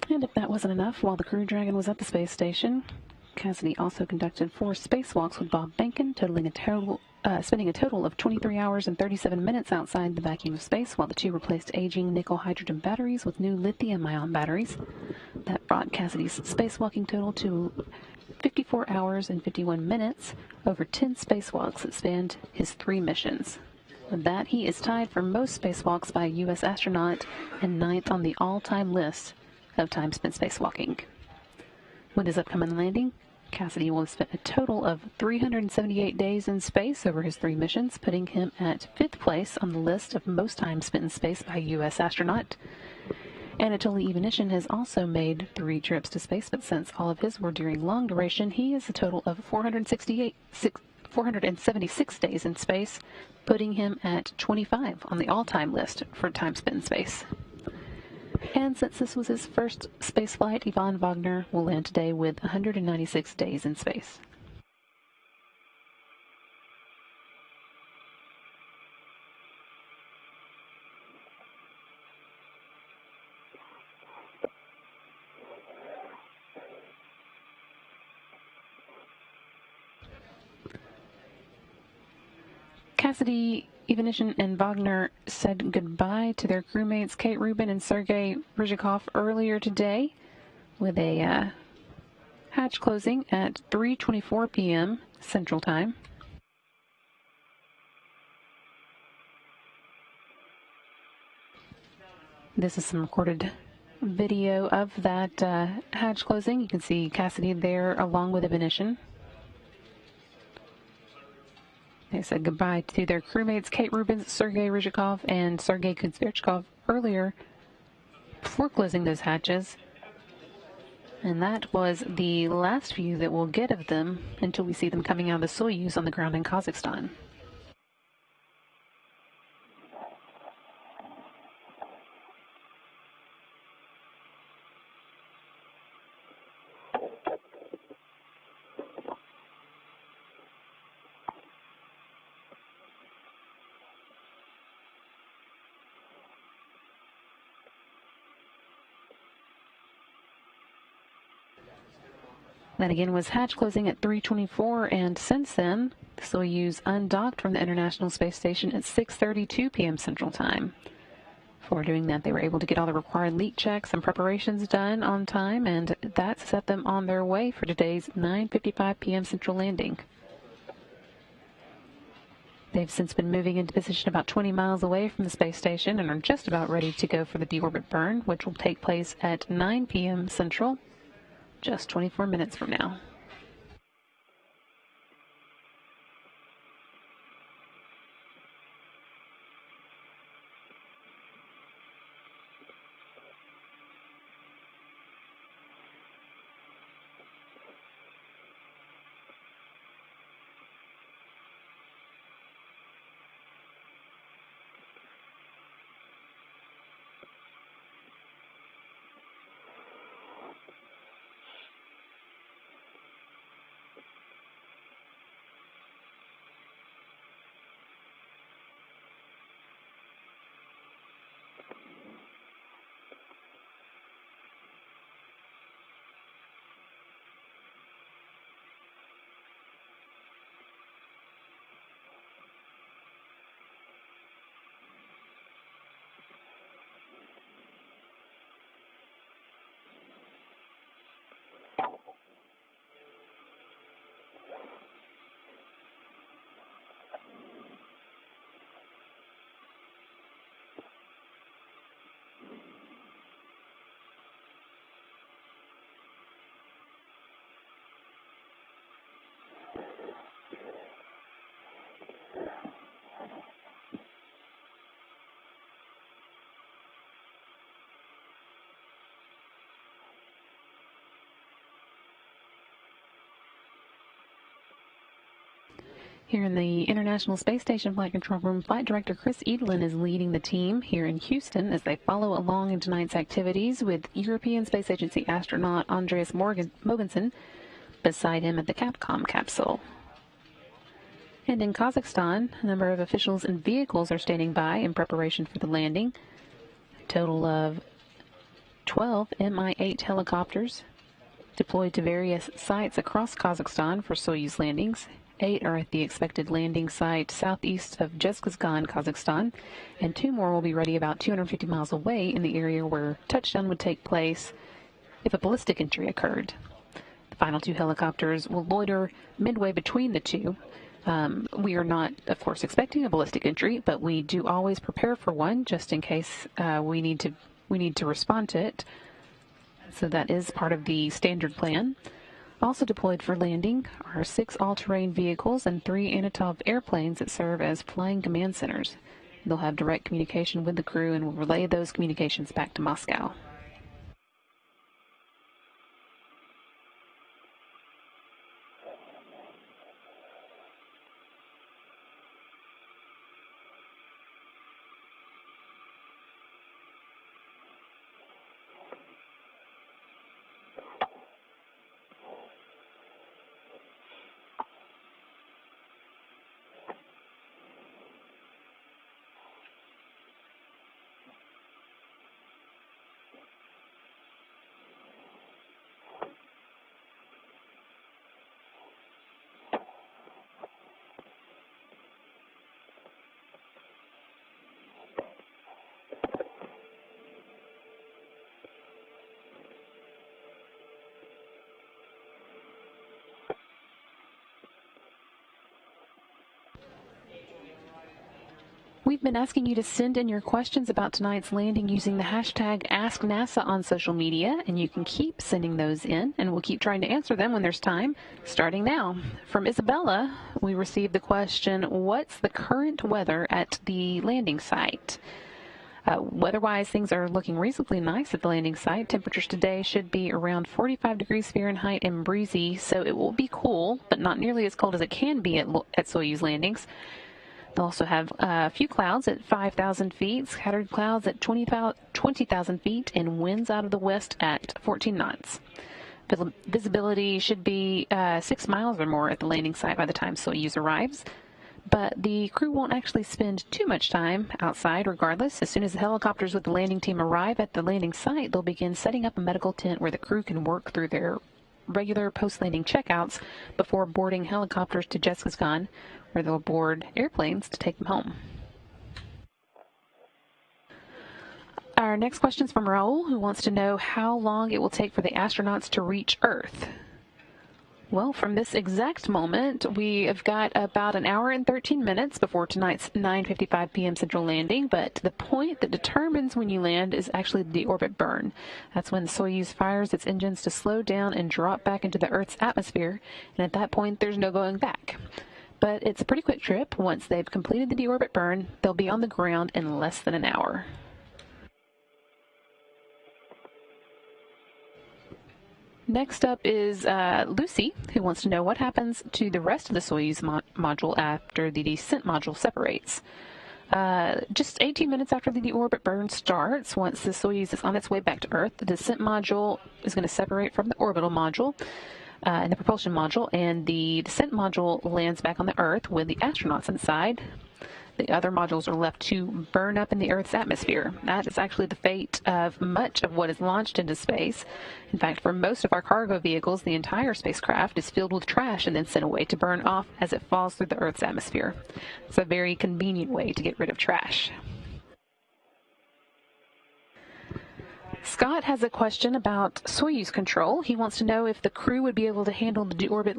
And if that wasn't enough, while the Crew Dragon was at the space station, Cassidy also conducted 4 spacewalks with Bob Behnken, spending a total of 23 hours and 37 minutes outside the vacuum of space, while the two replaced aging nickel-hydrogen batteries with new lithium-ion batteries. That brought Cassidy's spacewalking total to 54 hours and 51 minutes over 10 spacewalks that spanned his 3 missions. With that, he is tied for most spacewalks by a U.S. astronaut and 9th on the all-time list of time spent spacewalking. With his upcoming landing, Cassidy will have spent a total of 378 days in space over his 3 missions, putting him at 5th place on the list of most time spent in space by a U.S. astronaut. Anatoly Ivanishyn has also made 3 trips to space, but since all of his were during long duration, he has a total of 476 days in space, putting him at 25 on the all-time list for time spent in space. And since this was his first space flight, Ivan Wagner will land today with 196 days in space. Cassidy, Ivanishyn, and Wagner said goodbye to their crewmates Kate Rubin and Sergei Ryzhikov earlier today with a hatch closing at 3:24 p.m. Central Time. This is some recorded video of that hatch closing. You can see Cassidy there along with Ivanishyn. They said goodbye to their crewmates Kate Rubin, Sergei Ryzhikov, and Sergei Kuzverchkov earlier before closing those hatches. And that was the last view that we'll get of them until we see them coming out of the Soyuz on the ground in Kazakhstan. That again was hatch closing at 3:24, and since then, the Soyuz undocked from the International Space Station at 6:32 p.m. Central Time. For doing that, they were able to get all the required leak checks and preparations done on time, and that set them on their way for today's 9:55 p.m. Central landing. They've since been moving into position about 20 miles away from the space station and are just about ready to go for the deorbit burn, which will take place at 9 p.m. Central, just 24 minutes from now. Here in the International Space Station Flight Control Room, Flight Director Chris Edelin is leading the team here in Houston as they follow along in tonight's activities with European Space Agency astronaut Andreas Mogensen beside him at the Capcom capsule. And in Kazakhstan, a number of officials and vehicles are standing by in preparation for the landing. A total of 12 Mi-8 helicopters deployed to various sites across Kazakhstan for Soyuz landings. 8 are at the expected landing site southeast of Zhezkazgan, Kazakhstan, and 2 more will be ready about 250 miles away in the area where touchdown would take place if a ballistic entry occurred. The final 2 helicopters will loiter midway between the 2. We are not, of course, expecting a ballistic entry, but we do always prepare for one just in case we need to respond to it. So that is part of the standard plan. Also deployed for landing are 6 all-terrain vehicles and 3 Antonov airplanes that serve as flying command centers. They'll have direct communication with the crew and will relay those communications back to Moscow. We've been asking you to send in your questions about tonight's landing using the hashtag AskNASA on social media, and you can keep sending those in, and we'll keep trying to answer them when there's time, starting now. From Isabella, we received the question, what's the current weather at the landing site? Weather-wise, things are looking reasonably nice at the landing site. Temperatures today should be around 45 degrees Fahrenheit and breezy, so it will be cool, but not nearly as cold as it can be at Soyuz landings. They'll also have a few clouds at 5,000 feet, scattered clouds at 20,000 feet, and winds out of the west at 14 knots. Visibility should be 6 miles or more at the landing site by the time Soyuz arrives. But the crew won't actually spend too much time outside regardless. As soon as the helicopters with the landing team arrive at the landing site, they'll begin setting up a medical tent where the crew can work through their regular post-landing checkouts before boarding helicopters to Zhezkazgan, where they'll board airplanes to take them home. Our next question is from Raul, who wants to know how long it will take for the astronauts to reach Earth. Well, from this exact moment, we have got about an hour and 13 minutes before tonight's 9:55 p.m. Central landing, but the point that determines when you land is actually the deorbit burn. That's when Soyuz fires its engines to slow down and drop back into the Earth's atmosphere, and at that point, there's no going back. But it's a pretty quick trip. Once they've completed the deorbit burn, they'll be on the ground in less than an hour. Next up is Lucy, who wants to know what happens to the rest of the Soyuz module after the descent module separates. Just 18 minutes after the deorbit burn starts, once the Soyuz is on its way back to Earth, the descent module is going to separate from the orbital module and the propulsion module, and the descent module lands back on the Earth with the astronauts inside. The other modules are left to burn up in the Earth's atmosphere. That is actually the fate of much of what is launched into space. In fact, for most of our cargo vehicles, the entire spacecraft is filled with trash and then sent away to burn off as it falls through the Earth's atmosphere. It's a very convenient way to get rid of trash. Scott has a question about Soyuz control. He wants to know if the crew would be able to handle the deorbit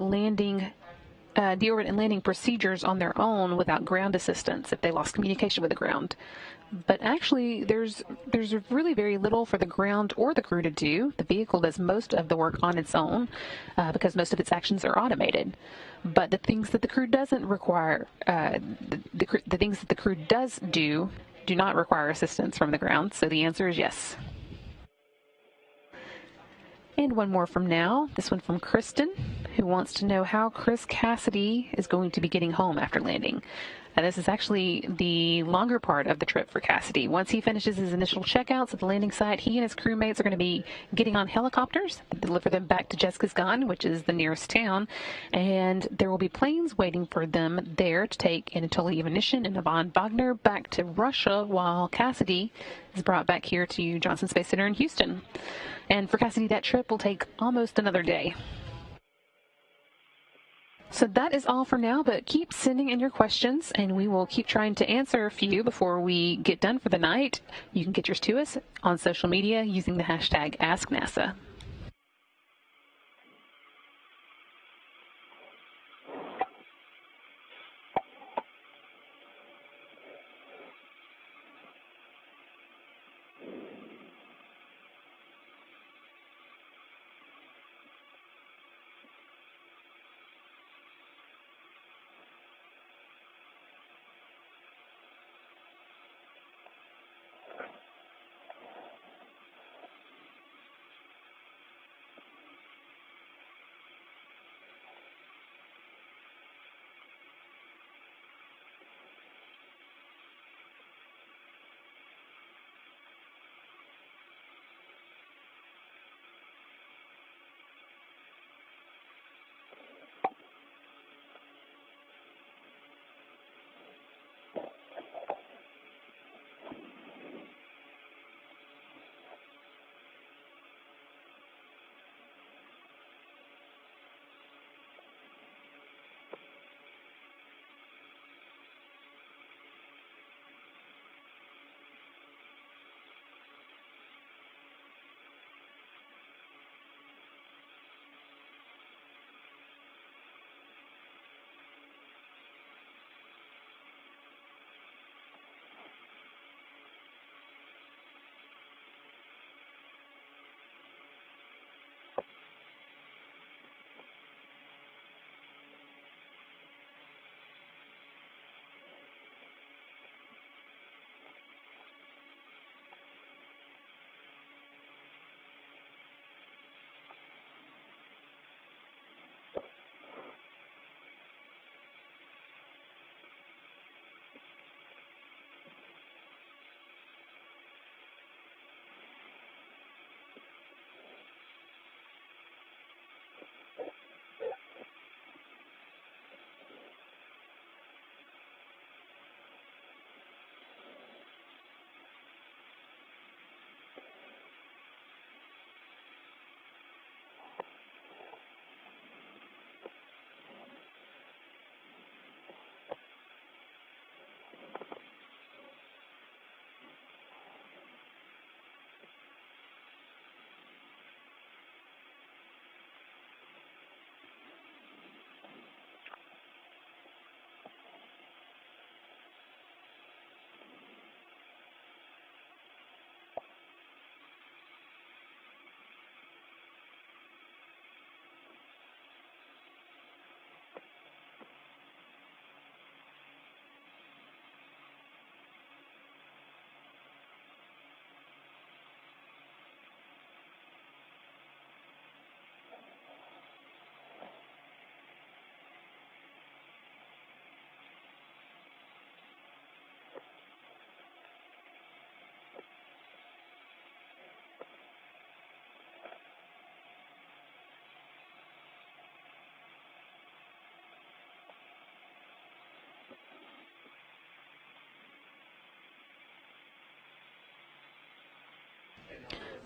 and landing procedures on their own without ground assistance if they lost communication with the ground. But actually, there's really very little for the ground or the crew to do. The vehicle does most of the work on its own because most of its actions are automated. But the things that the crew doesn't require, the things that the crew does do not require assistance from the ground. So the answer is yes. And one more from now, this one from Kristen, who wants to know how Chris Cassidy is going to be getting home after landing. This is actually the longer part of the trip for Cassidy. Once he finishes his initial checkouts at the landing site, he and his crewmates are going to be getting on helicopters to deliver them back to Jessica's Gun, which is the nearest town, and there will be planes waiting for them there to take Anatoly Ivanishin and Ivan Wagner back to Russia, while Cassidy is brought back here to Johnson Space Center in Houston. And for Cassidy, that trip will take almost another day. So that is all for now, but keep sending in your questions, and we will keep trying to answer a few before we get done for the night. You can get yours to us on social media using the hashtag AskNASA.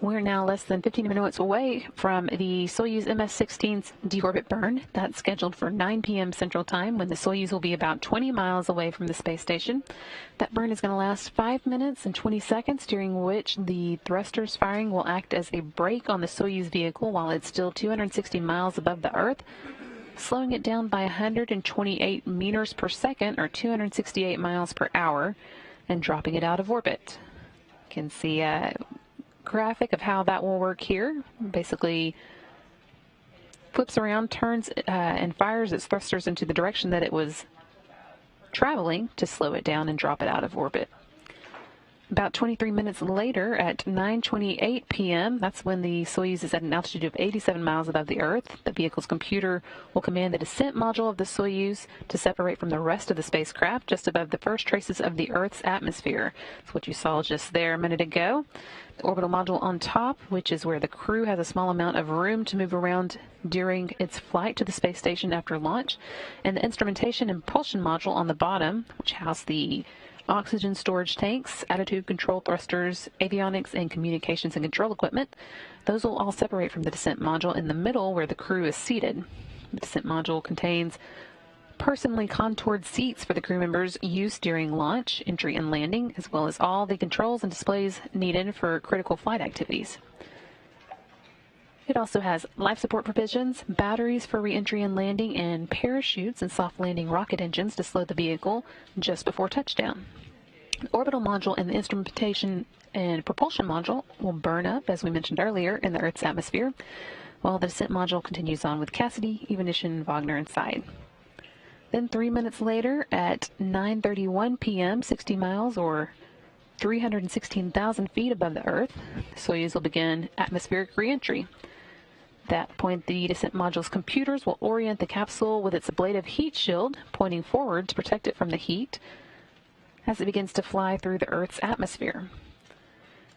We're now less than 15 minutes away from the Soyuz MS-16's deorbit burn. That's scheduled for 9 p.m. Central Time, when the Soyuz will be about 20 miles away from the space station. That burn is going to last 5 minutes and 20 seconds, during which the thrusters firing will act as a brake on the Soyuz vehicle while it's still 260 miles above the Earth, slowing it down by 128 meters per second, or 268 miles per hour, and dropping it out of orbit. You can see a graphic of how that will work here. Basically flips around, turns and fires its thrusters into the direction that it was traveling to slow it down and drop it out of orbit. About 23 minutes later, at 9:28 p.m., that's when the Soyuz is at an altitude of 87 miles above the Earth. The vehicle's computer will command the descent module of the Soyuz to separate from the rest of the spacecraft just above the first traces of the Earth's atmosphere. That's what you saw just there a minute ago. The orbital module on top, which is where the crew has a small amount of room to move around during its flight to the space station after launch, and the instrumentation and propulsion module on the bottom, which house the oxygen storage tanks, attitude control thrusters, avionics, and communications and control equipment. Those will all separate from the descent module in the middle where the crew is seated. The descent module contains personally contoured seats for the crew members' use during launch, entry, and landing, as well as all the controls and displays needed for critical flight activities. It also has life support provisions, batteries for re-entry and landing, and parachutes and soft landing rocket engines to slow the vehicle just before touchdown. The orbital module and the instrumentation and propulsion module will burn up, as we mentioned earlier, in the Earth's atmosphere, while the descent module continues on with Cassidy, Evolution, Wagner, and Side. Then 3 minutes later, at 9:31 p.m., 60 miles or 316,000 feet above the Earth, the Soyuz will begin atmospheric re-entry. At that point, the descent module's computers will orient the capsule with its ablative heat shield pointing forward to protect it from the heat as it begins to fly through the Earth's atmosphere.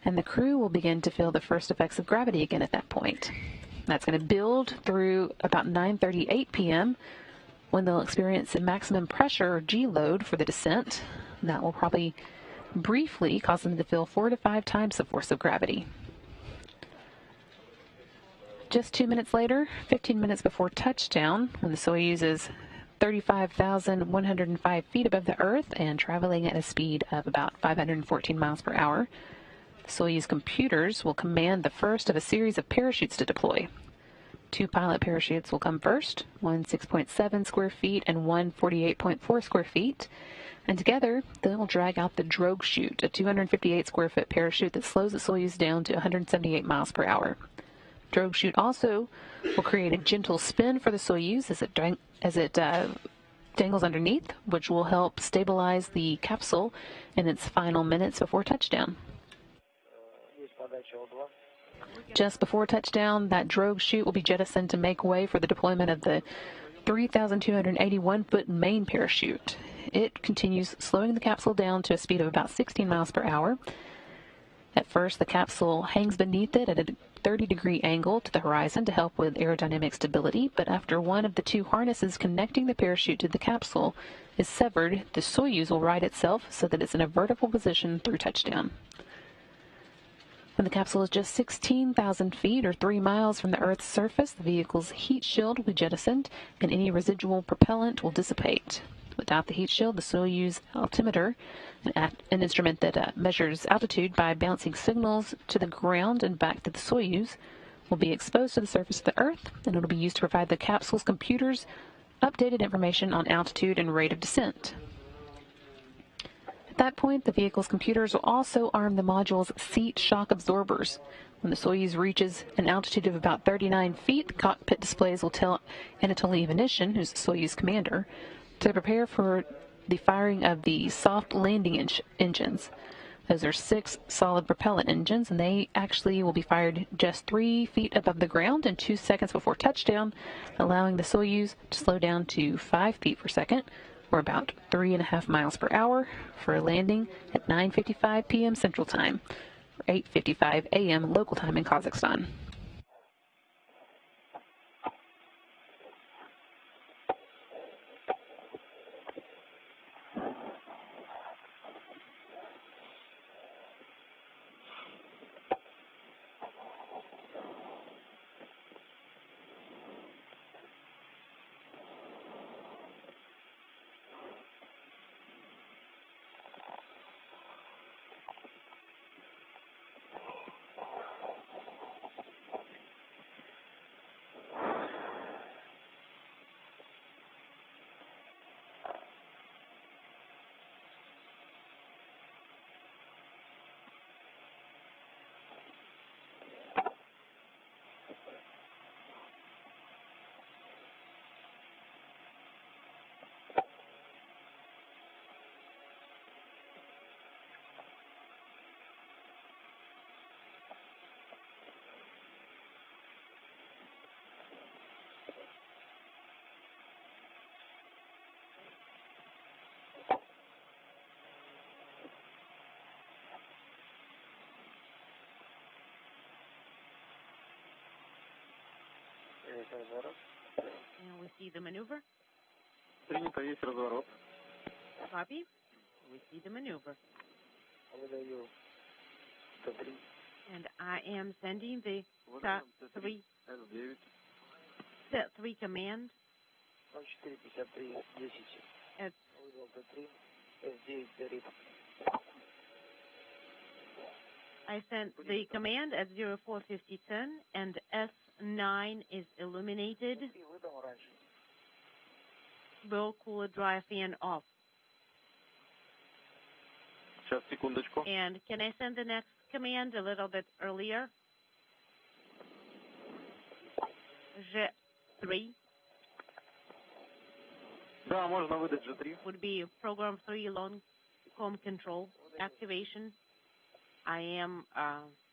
And the crew will begin to feel the first effects of gravity again at that point. That's going to build through about 9:38 p.m. when they'll experience a maximum pressure or G load for the descent. That will probably briefly cause them to feel 4 to 5 times the force of gravity. Just 2 minutes later, 15 minutes before touchdown, when the Soyuz is 35,105 feet above the Earth and traveling at a speed of about 514 miles per hour, the Soyuz computers will command the first of a series of parachutes to deploy. 2 pilot parachutes will come first, one 6.7 square feet and one 48.4 square feet, and together they'll drag out the drogue chute, a 258 square foot parachute that slows the Soyuz down to 178 miles per hour. Drogue chute also will create a gentle spin for the Soyuz as it dangles underneath, which will help stabilize the capsule in its final minutes before touchdown. Just before touchdown, that drogue chute will be jettisoned to make way for the deployment of the 3,281-foot main parachute. It continues slowing the capsule down to a speed of about 16 miles per hour. At first, the capsule hangs beneath it at a 30-degree angle to the horizon to help with aerodynamic stability, but after one of the 2 harnesses connecting the parachute to the capsule is severed, the Soyuz will right itself so that it's in a vertical position through touchdown. When the capsule is just 16,000 feet or 3 miles from the Earth's surface, the vehicle's heat shield will be jettisoned and any residual propellant will dissipate. Without the heat shield, the Soyuz altimeter, an instrument that measures altitude by bouncing signals to the ground and back to the Soyuz, will be exposed to the surface of the Earth, and it will be used to provide the capsule's computers updated information on altitude and rate of descent. At that point, the vehicle's computers will also arm the module's seat shock absorbers. When the Soyuz reaches an altitude of about 39 feet, the cockpit displays will tell Anatoly Ivanishin, who's the Soyuz commander, to prepare for the firing of the soft landing engines. Those are 6 solid propellant engines, and they actually will be fired just 3 feet above the ground and 2 seconds before touchdown, allowing the Soyuz to slow down to 5 feet per second, or about 3.5 miles per hour, for a landing at 9:55 p.m. Central Time, or 8:55 a.m. local time in Kazakhstan. And we see the maneuver. Принято, есть разворот. Copy. We see the maneuver. And I am sending the T3 С9. T3 command. At I sent the command at 045010 and S9 is illuminated. Will cooler dry fan off. Сейчас, секундочку. And can I send the next command a little bit earlier? G3 Да, можно выдать G3. would be program 3 long home control activation. I am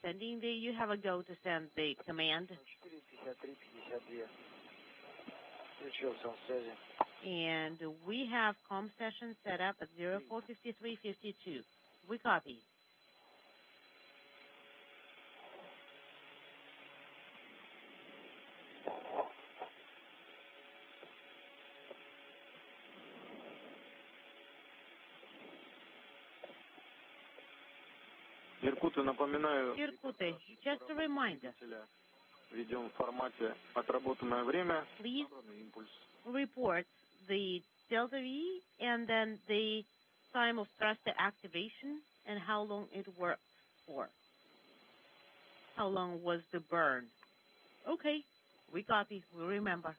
sending the, you have a go to send the command. And we have COM session set up at 045352. We copy. Иркуты, напоминаю, Иркуты, just a reminder. Ведем в формате отработанное время. Please Импульс. report the delta V and then the time of thruster activation and how long it worked for. How long was the burn? Okay, we copy, we remember.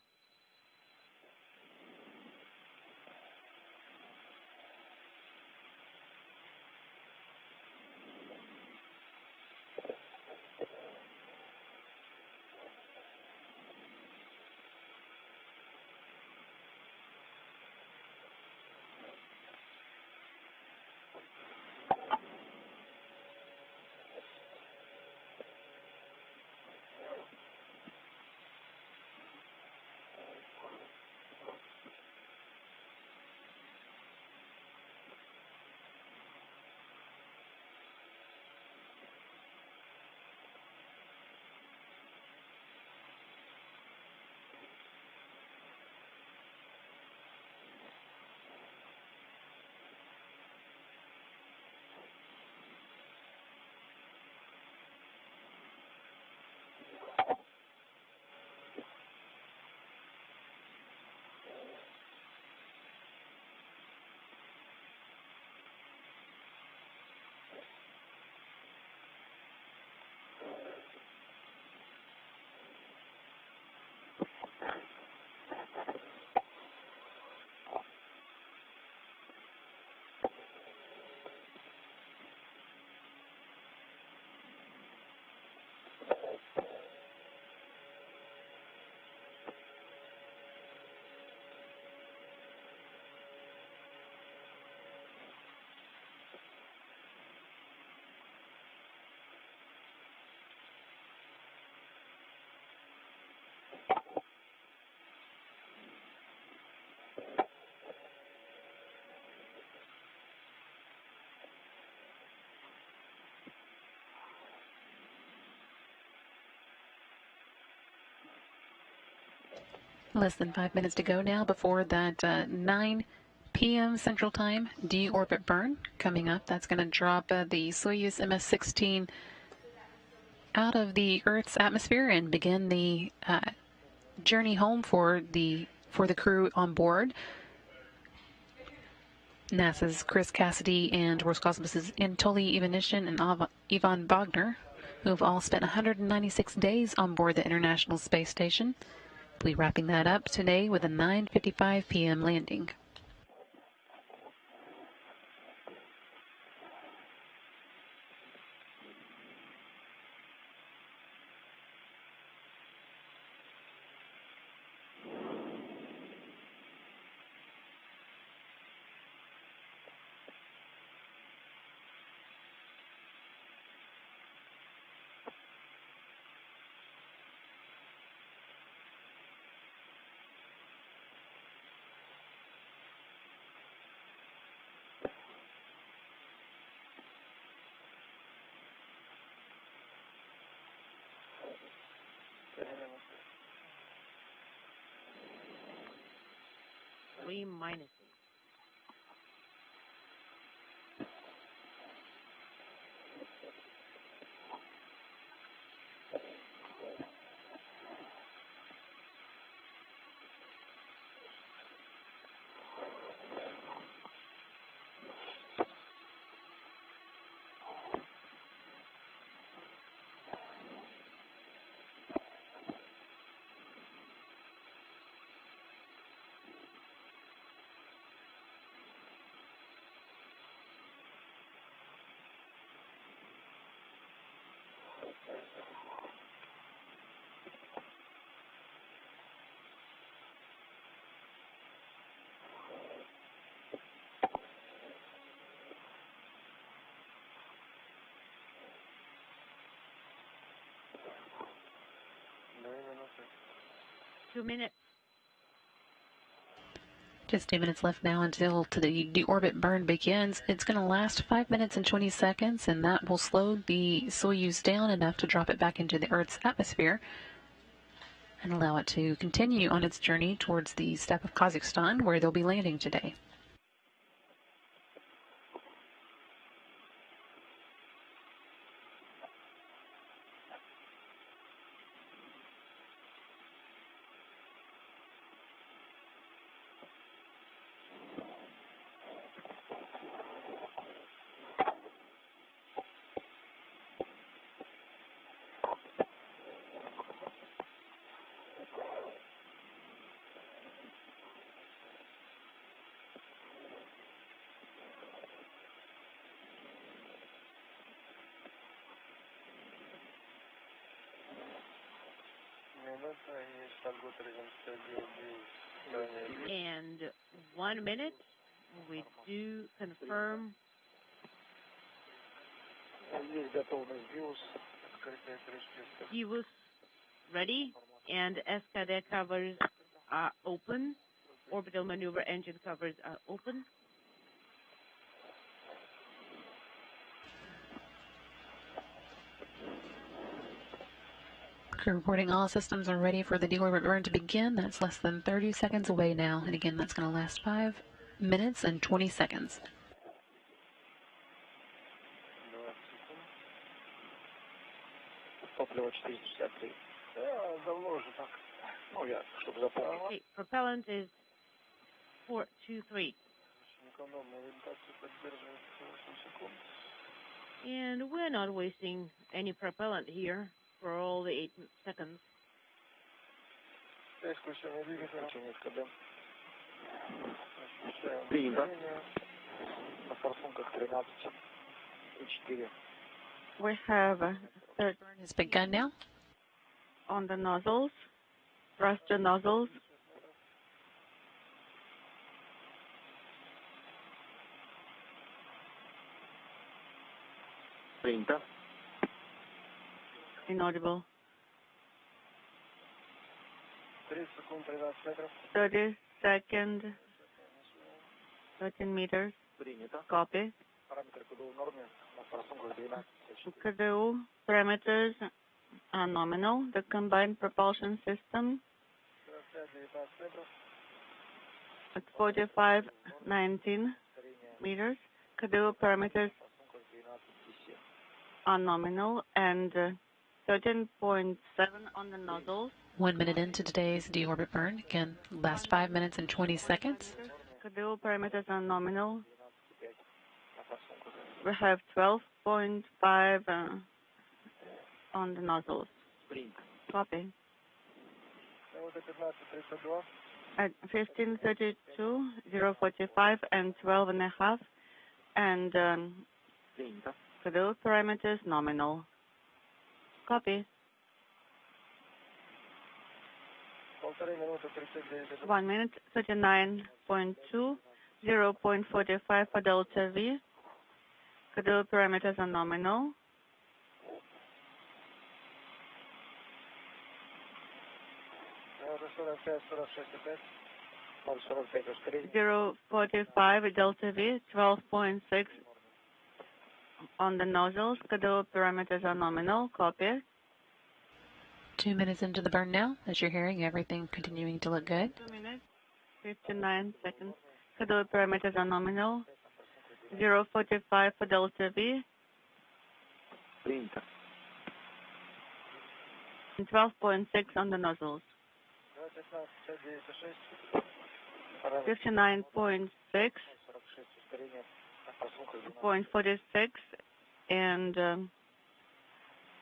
Less than 5 minutes to go now before that 9 p.m. Central Time deorbit burn coming up. That's going to drop the Soyuz MS-16 out of the Earth's atmosphere and begin the journey home for the crew on board. NASA's Chris Cassidy and Roscosmos's Anatoly Ivanishin and Ivan Wagner, who have all spent 196 days on board the International Space Station. We'll be wrapping that up today with a 9:55 p.m. landing. 3 minuses. Two minutes. Just 2 minutes left now until the deorbit burn begins. It's going to last 5 minutes and 20 seconds, and that will slow the Soyuz down enough to drop it back into the Earth's atmosphere and allow it to continue on its journey towards the steppe of Kazakhstan, where they'll be landing today. And 1 minute, we do confirm. Fuse ready, and SKD covers are open. Orbital maneuver engine covers are open. Crew reporting all systems are ready for the deorbit burn to begin. That's less than 30 seconds away now. And again, that's going to last 5 minutes and 20 seconds. Okay, propellant is 423. And we're not wasting any propellant here for all the 8 seconds. We have a third Burn has begun now. on the nozzles, thruster nozzles. Inaudible. 30 seconds, 13 meters. Copy. KDU parameters are nominal. The combined propulsion system at 45-19 meters. KDU parameters are nominal, and 13.7 on the nozzles. 1 minute into today's deorbit burn. Again, last 5 minutes and 20 seconds. KDU parameters are nominal. We have 12.5 on the nozzles. Copy. At 15:32, 0:45, and 12.5, and KDU parameters nominal. Copy. 1 minute, 39.2, 0.45 for delta V. KDU parameters are nominal. Zero 45 delta V, 12.6 on the nozzles. KDU parameters are nominal. Copy. 2 minutes into the burn now. As you're hearing, everything continuing to look good. 2 minutes. 59 seconds. Schedule parameters are nominal. 0:45 for delta V. Принято. And 12.6 on the nozzles. 59.6, 0.46, and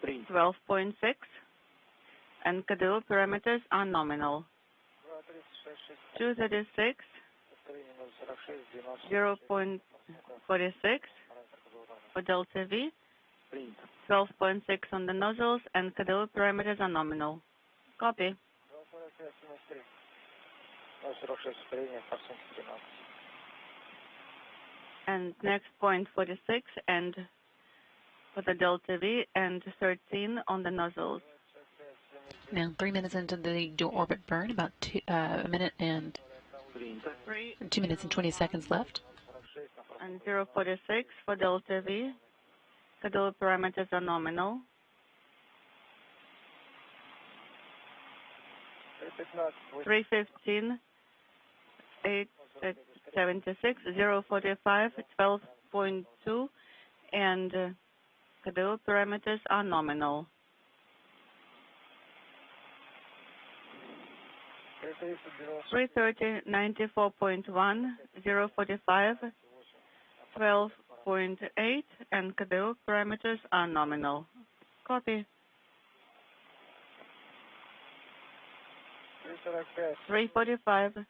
Принято. 12.6. And schedule parameters are nominal. 236, 0.46 for delta V. Принято. 12.6 on the nozzles, and schedule parameters are nominal. Copy. And next, 0.46, and for the delta V, and 13 on the nozzles. Now, 3 minutes into the dual orbit burn, about a minute and Принято. 2 minutes and 20 seconds left. And 0:46 for delta V. Schedule parameters are nominal. 3:15, 8:76, 0:45, 12.2, and schedule parameters are nominal. 3:30, 94.1, 0:45, 12.8, and schedule parameters are nominal. Copy. 3:45,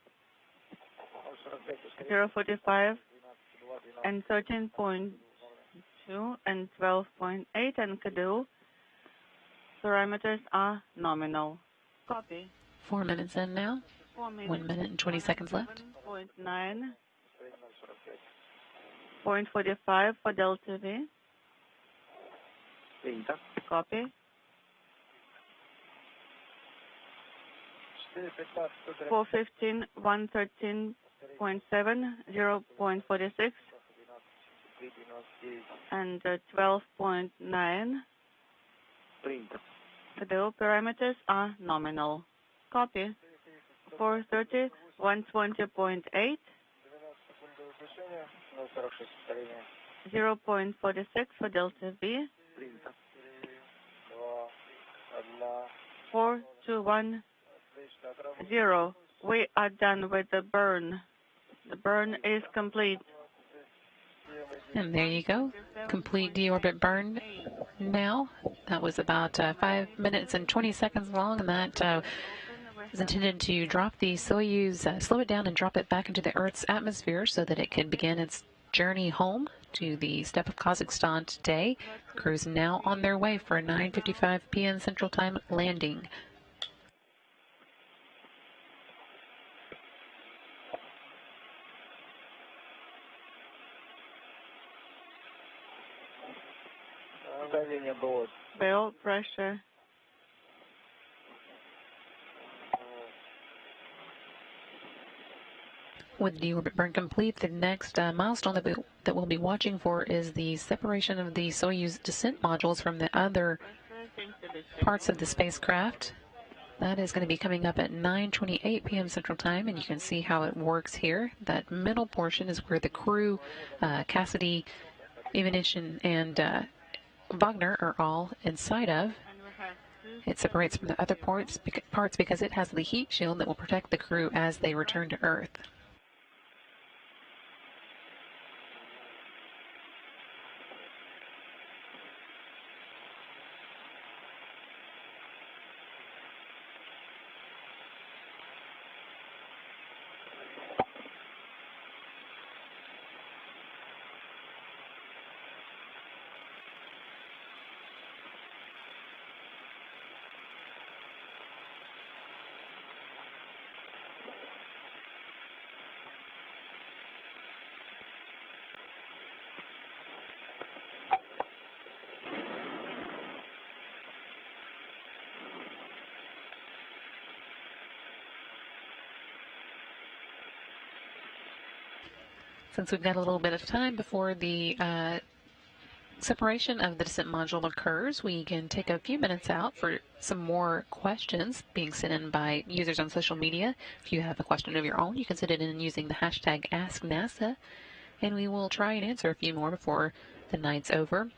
0:45, and 13.2, and 12.8, and schedule parameters are nominal. Copy. 4 minutes in now. 4 minutes. 1 minute and 20 seconds left. 7.9, 0.45 for delta V. Принято. Copy. 4:15, 113.7, 0.46, and 12.9. Принято. The parameters are nominal. Copy. 4:30, 120.8, 0.46 for delta V. Принято. 4210. We are done with the burn. The burn is complete. And there you go. Complete deorbit burn now. That was about 5 minutes and 20 seconds long, and that is intended to drop the Soyuz, slow it down and drop it back into the Earth's atmosphere so that it can begin its journey home to the steppe of Kazakhstan today. The crew's now on their way for a 9:55 p.m. Central Time landing. Barrel pressure. With the deorbit burn complete, the next milestone that we'll be watching for is the separation of the Soyuz descent modules from the other parts of the spacecraft. That is going to be coming up at 9:28 p.m. Central Time, and you can see how it works here. That middle portion is where the crew, Cassidy, Ivanishин, and Wagner are all inside of. It separates from the other parts because it has the heat shield that will protect the crew as they return to Earth. Since we've got a little bit of time before the separation of the descent module occurs, we can take a few minutes out for some more questions being sent in by users on social media. If you have a question of your own, you can send it in using the hashtag AskNASA, and we will try and answer a few more before the night's over.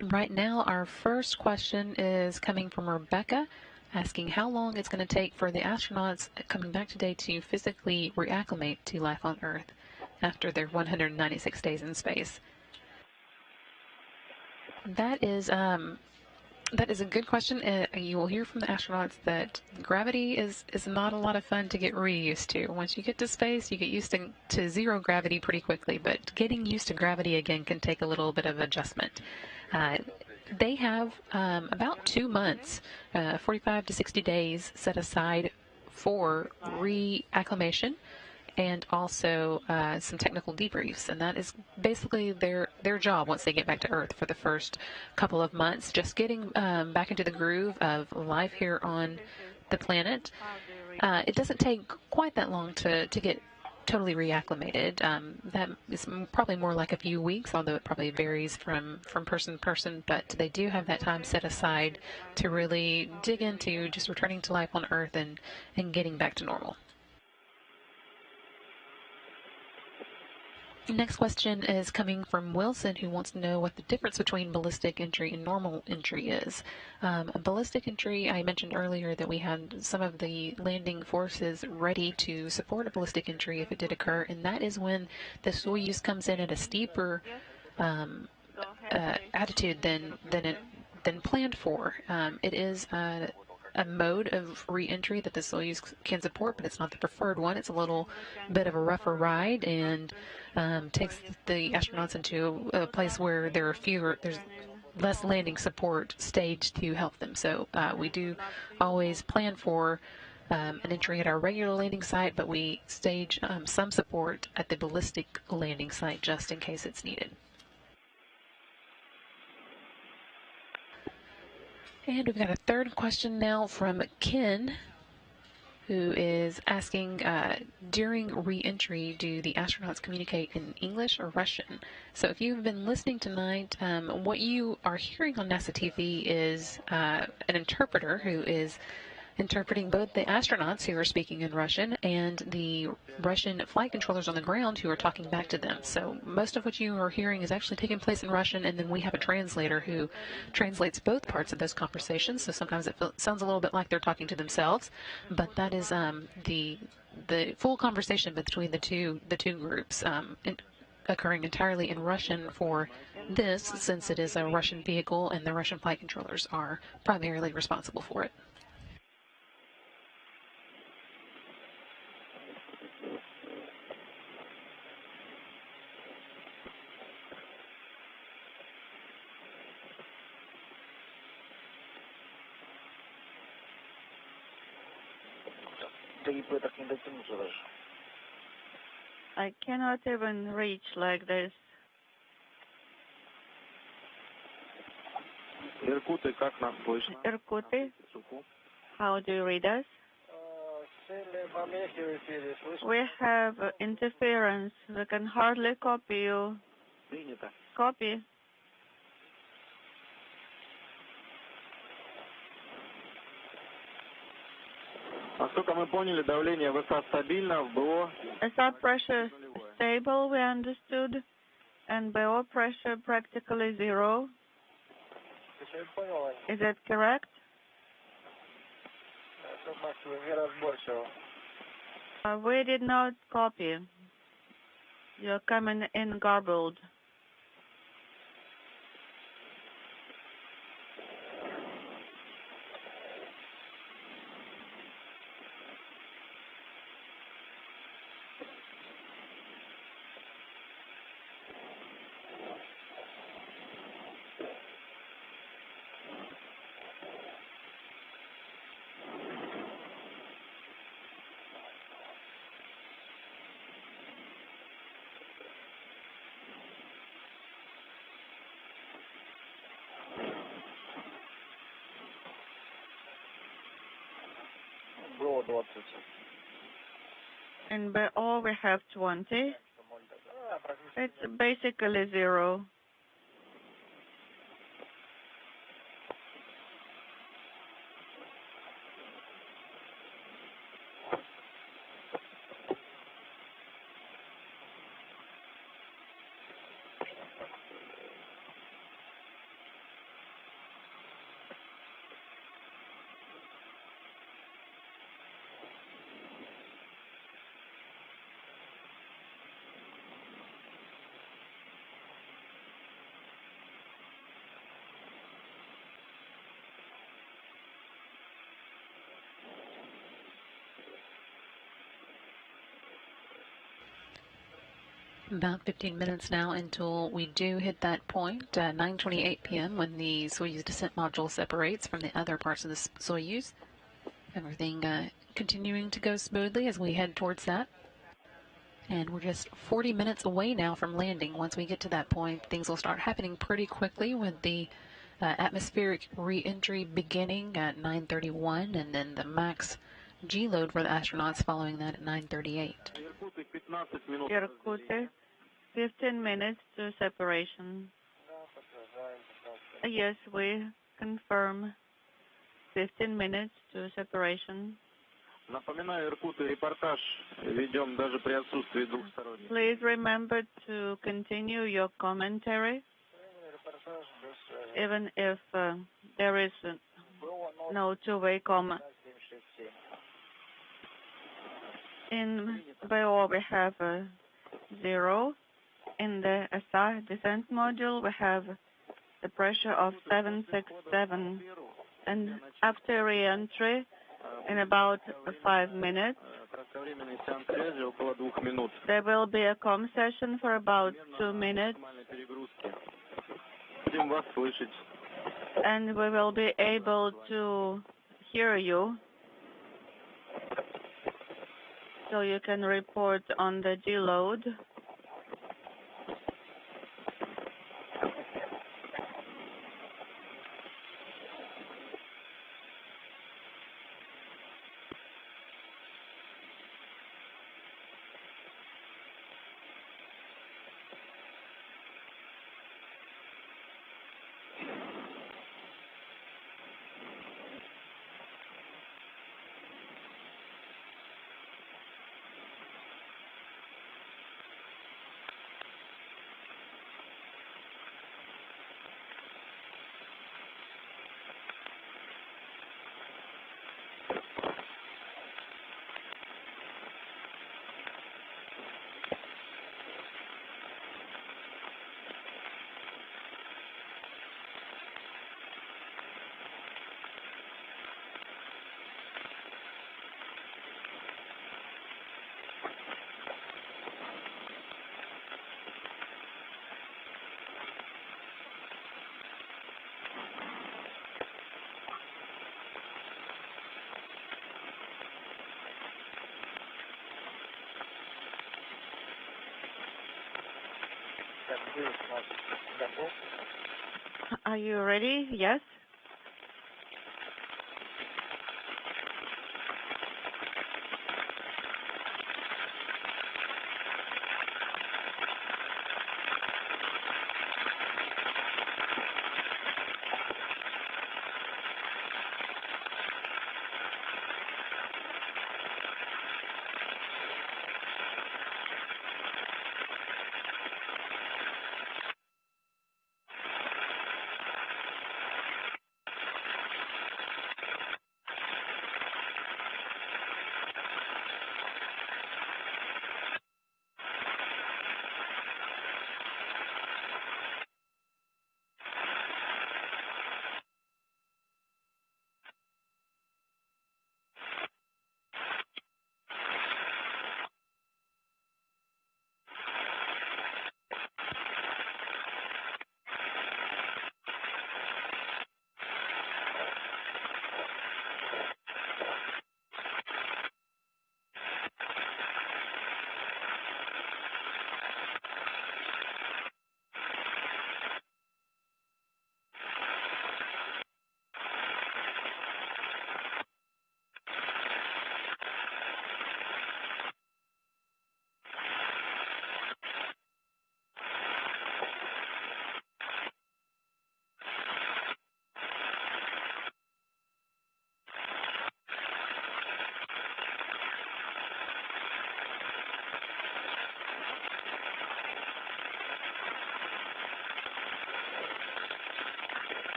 Right now, our first question is coming from Rebecca, asking how long it's going to take for the astronauts coming back today to physically reacclimate to life on Earth after their 196 days in space. That is a good question. You will hear from the astronauts that gravity is not a lot of fun to get reused to. Once you get to space, you get used to zero gravity pretty quickly, but getting used to gravity again can take a little bit of adjustment. They have about 2 months, 45 to 60 days set aside for reacclimation and also some technical debriefs, and that is basically their job once they get back to Earth for the first couple of months, just getting back into the groove of life here on the planet. It doesn't take quite that long to get totally reacclimated. That is probably more like a few weeks, although it probably varies from person to person, but they do have that time set aside to really dig into just returning to life on Earth and getting back to normal. Next question is coming from Wilson, who wants to know what the difference between ballistic entry and normal entry is. A ballistic entry, I mentioned earlier that we had some of the landing forces ready to support a ballistic entry if it did occur, and that is when the Soyuz comes in at a steeper attitude than planned for. It is a mode of re-entry that the Soyuz can support, but it's not the preferred one. It's a little bit of a rougher ride and takes the astronauts into a place where there's less landing support staged to help them. So we do always plan for an entry at our regular landing site, but we stage some support at the ballistic landing site just in case it's needed. And we've got a third question now from Ken, who is asking, during re-entry, do the astronauts communicate in English or Russian? So if you've been listening tonight, what you are hearing on NASA TV is an interpreter who is interpreting both the astronauts who are speaking in Russian and the Russian flight controllers on the ground who are talking back to them. So most of what you are hearing is actually taking place in Russian, and then we have a translator who translates both parts of those conversations. So sometimes it sounds a little bit like they're talking to themselves, but that is the full conversation between the two groups occurring entirely in Russian for this, since it is a Russian vehicle and the Russian flight controllers are primarily responsible for it. I cannot even reach like this. Иркуты, как нас слышно? Irkuti, how do you read us? We have interference. We can hardly copy you. Принято. Copy. Насколько мы поняли, давление ВСА стабильно, в БО. SR pressure stable, we understood, and BO pressure practically zero. Is that correct? We did not copy. You're coming in garbled. In BO we have 20. It's basically zero. About 15 minutes now until we do hit that point, 9:28 p.m. when the Soyuz descent module separates from the other parts of the Soyuz. Everything continuing to go smoothly as we head towards that. And we're just 40 minutes away now from landing. Once we get to that point, things will start happening pretty quickly with the atmospheric re-entry beginning at 9:31 and then the max G-load for the astronauts following that at 9:38. Irkutsk, 15 minutes to separation. Yes, we confirm 15 minutes to separation. Напоминаю, Иркут, репортаж ведем даже при отсутствии двухсторонних. Please remember to continue your commentary, even if there is no two-way comment. In BO, we have 0. In the SR descent module, we have the pressure of 767. And after re-entry, in about 5 minutes, there will be a com session for about 2 minutes. And we will be able to hear you, so you can report on the G-load. Are you ready? Yes?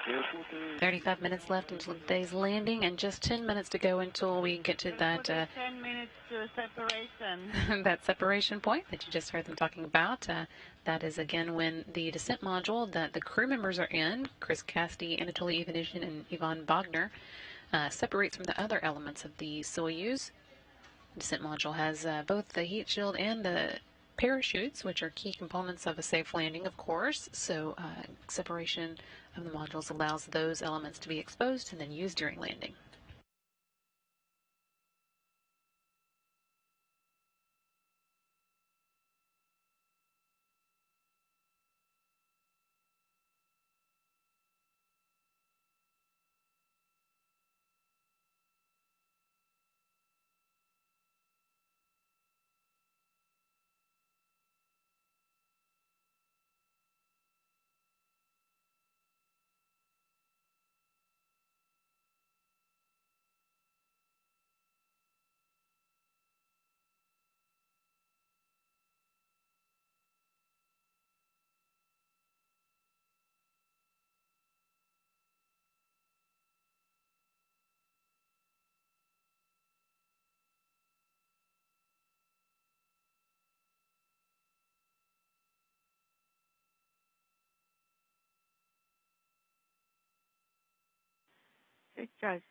Иркут 35 minutes left until today's landing, and just 10 minutes to go until we get to that 10 minutes to separation. that separation point that you just heard them talking about. That is again when the descent module that the crew members are in, Chris Cassidy, Anatoly Ivanishin, and Ivan Bogner, separates from the other elements of the Soyuz. The descent module has both the heat shield and the parachutes, which are key components of a safe landing, of course. So separation of the modules allows those elements to be exposed and then used during landing. Сейчас.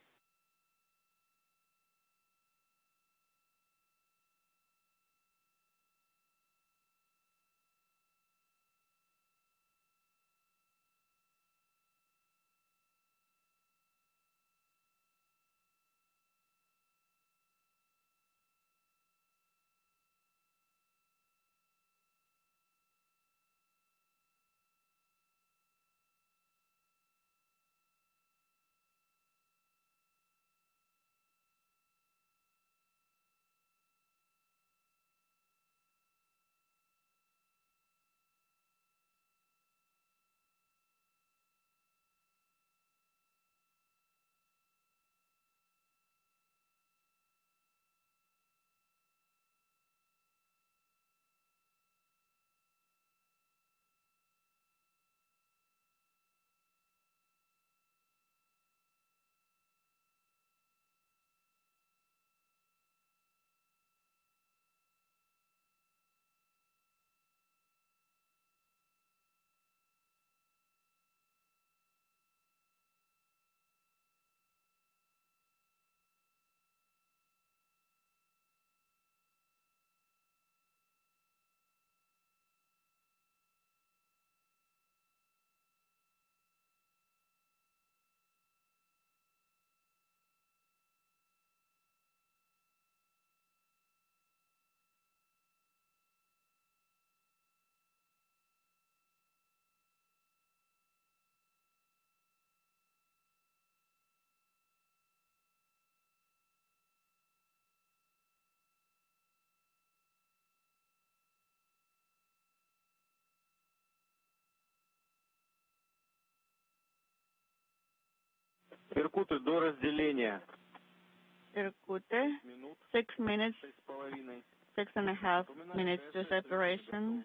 Иркуты до разделения. Irkute, 6 minutes, 6,5. 6.5 minutes to separation.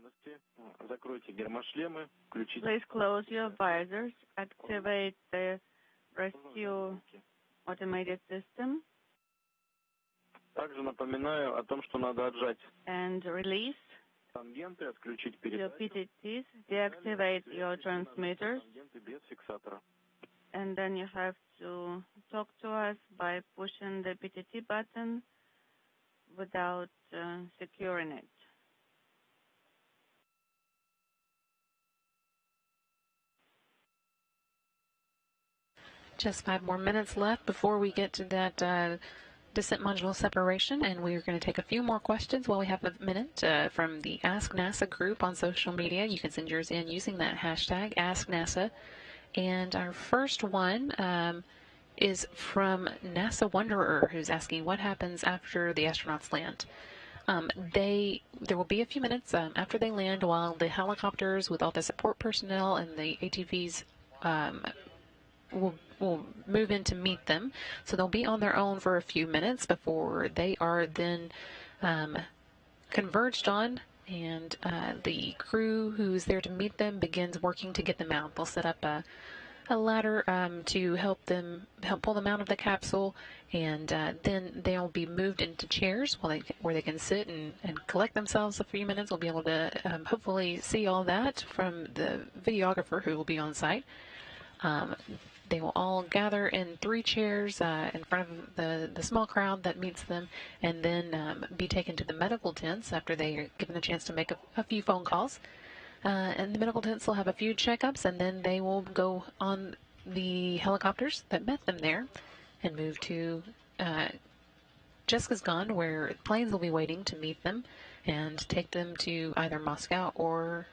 Закройте гермошлемы, включите. Please close your visors, activate the rescue automated system, Также напоминаю о том, что надо отжать and release тангенты, отключить your передачу. PTTs, deactivate your transmitters, Тангенты без фиксатора. and then you have to talk to us by pushing the PTT button without securing it. Just 5 more minutes left before we get to that descent module separation, and we're going to take a few more questions while we have a minute from the Ask NASA group on social media. You can send yours in using that hashtag AskNASA. And our first one is from NASA Wanderer, who's asking what happens after the astronauts land. There will be a few minutes after they land while the helicopters with all the support personnel and the ATVs will move in to meet them. So they'll be on their own for a few minutes before they are then converged on, and the crew who's there to meet them begins working to get them out. They'll set up a ladder to help pull them out of the capsule, and then they'll be moved into chairs where they can sit and collect themselves a few minutes. We'll be able to hopefully see all that from the videographer who will be on site. They will all gather in 3 chairs in front of the small crowd that meets them, and then be taken to the medical tents after they are given a chance to make a few phone calls. And the medical tents will have a few checkups, and then they will go on the helicopters that met them there and move to Jessica's gone, where planes will be waiting to meet them and take them to either Moscow or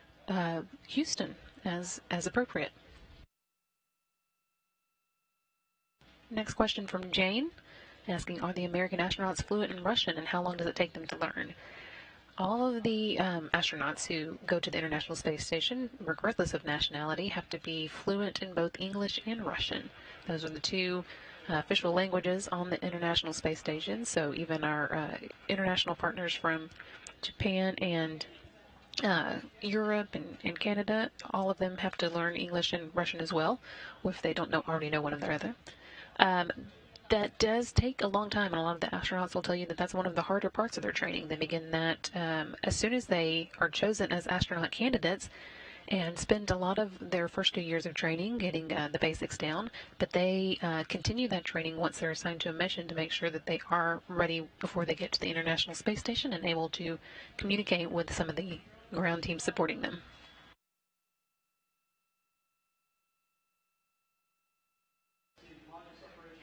Houston as appropriate. Next question from Jane, asking, are the American astronauts fluent in Russian, and how long does it take them to learn? All of the astronauts who go to the International Space Station, regardless of nationality, have to be fluent in both English and Russian. Those are the 2 official languages on the International Space Station, so even our international partners from Japan and Europe and Canada, all of them have to learn English and Russian as well, if they don't already know one of the other. That does take a long time, and a lot of the astronauts will tell you that that's one of the harder parts of their training. They begin that as soon as they are chosen as astronaut candidates, and spend a lot of their first 2 years of training getting the basics down, but they continue that training once they're assigned to a mission to make sure that they are ready before they get to the International Space Station and able to communicate with some of the ground teams supporting them.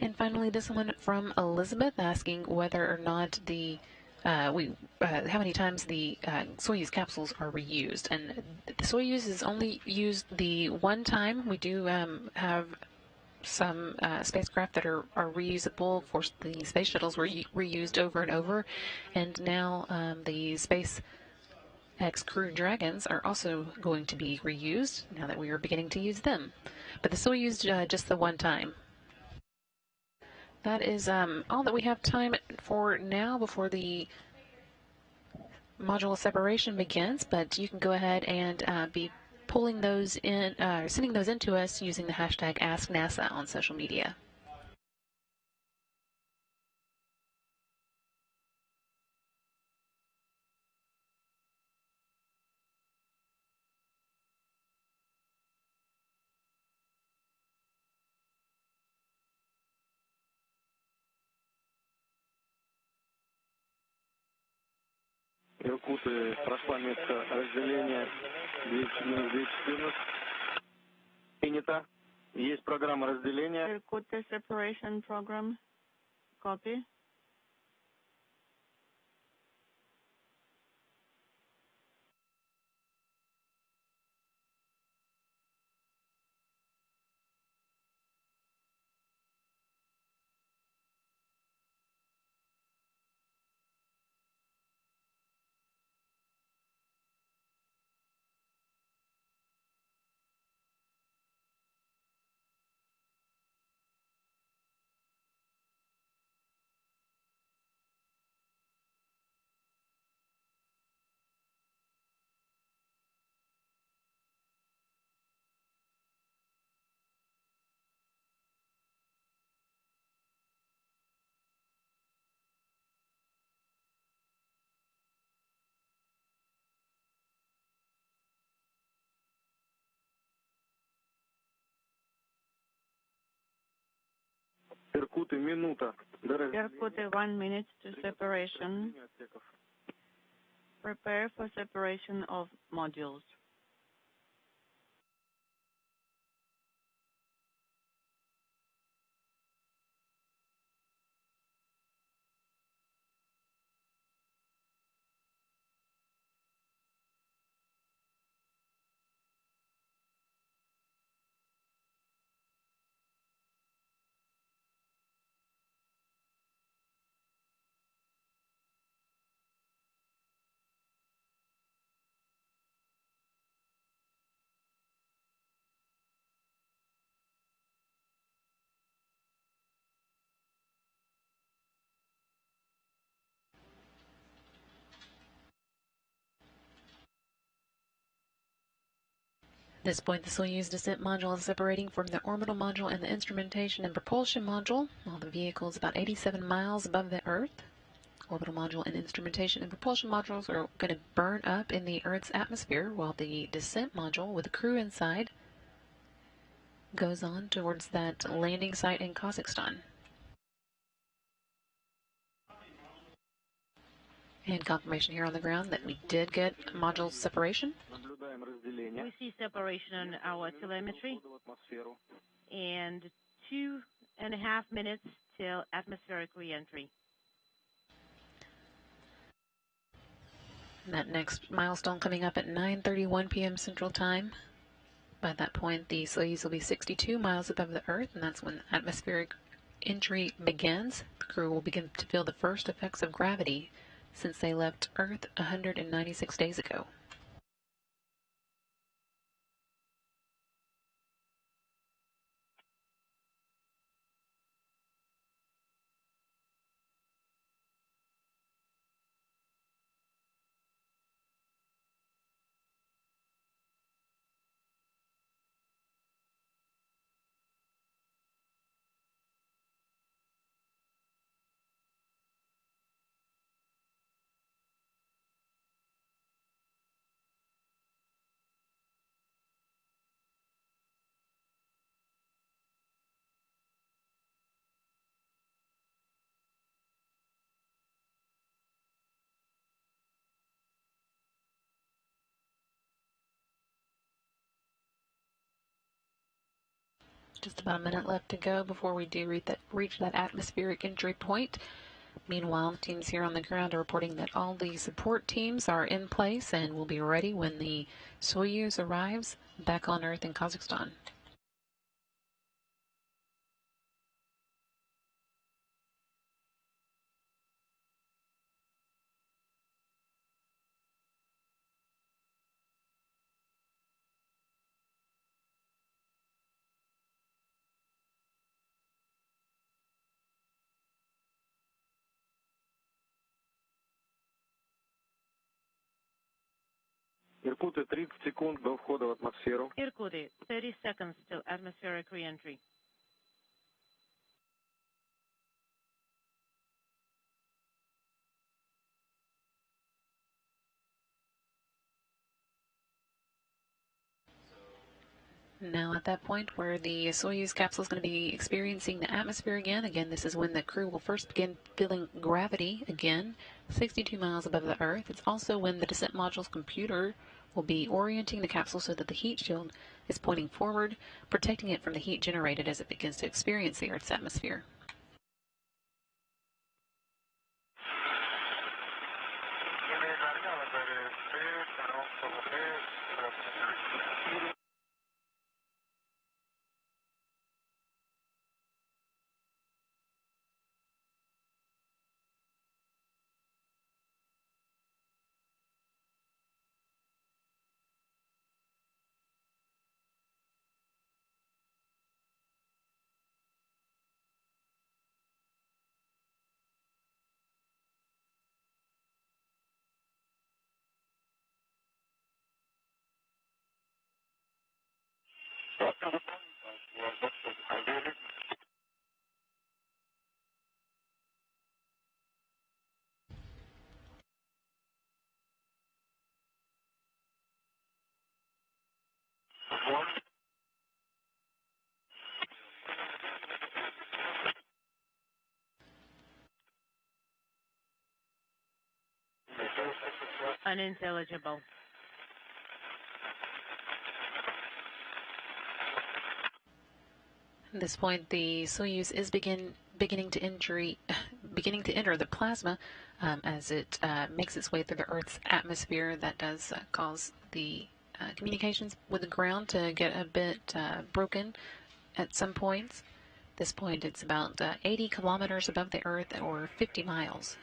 And finally, this one from Elizabeth, asking whether or not how many times the Soyuz capsules are reused. And the Soyuz is only used the one time. We do have some spacecraft that are reusable. Of course, the space shuttles were reused over and over, and now the SpaceX Crew Dragons are also going to be reused now that we are beginning to use them. But the Soyuz just the one time. That is all that we have time for now before the module separation begins, but you can go ahead and be pulling those in, sending those in to us using the hashtag AskNASA on social media. Иркуты, прошла метка разделения 214. Принято. Есть программа разделения. Irkut separation program. Copy. Иркуты, минута. Irkut 1 minute to separation. Prepare for separation of modules. this point, the Soyuz descent module is separating from the orbital module and the instrumentation and propulsion module, while the vehicle is about 87 miles above the Earth. Orbital module and instrumentation and propulsion modules are going to burn up in the Earth's atmosphere, while the descent module with the crew inside goes on towards that landing site in Kazakhstan. And confirmation here on the ground that we did get module separation. We see separation on our telemetry, and 2.5 minutes till atmospheric re-entry. That next milestone coming up at 9:31 p.m. Central Time. By that point, the Soyuz will be 62 miles above the Earth, and that's when atmospheric entry begins. The crew will begin to feel the first effects of gravity since they left Earth 196 days ago. Just about a minute left to go before we do reach that atmospheric entry point. Meanwhile, teams here on the ground are reporting that all the support teams are in place and will be ready when the Soyuz arrives back on Earth in Kazakhstan. Иркуты, 30 секунд до входа в атмосферу. Irkutsk, 30 seconds till atmospheric re-entry. Now at that point where the Soyuz capsule is going to be experiencing the atmosphere again, this is when the crew will first begin feeling gravity again, 62 miles above the Earth. It's also when the descent module's computer will be orienting the capsule so that the heat shield is pointing forward, protecting it from the heat generated as it begins to experience the Earth's atmosphere. Unintelligible. At this point, the Soyuz is beginning to enter the plasma as it makes its way through the Earth's atmosphere. That does cause the communications with the ground to get a bit broken at some points. At this point, it's about 80 kilometers above the Earth, or 50 miles.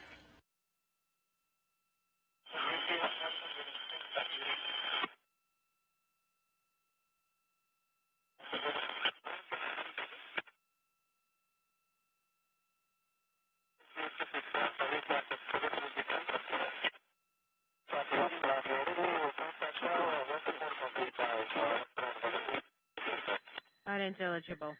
Unintelligible.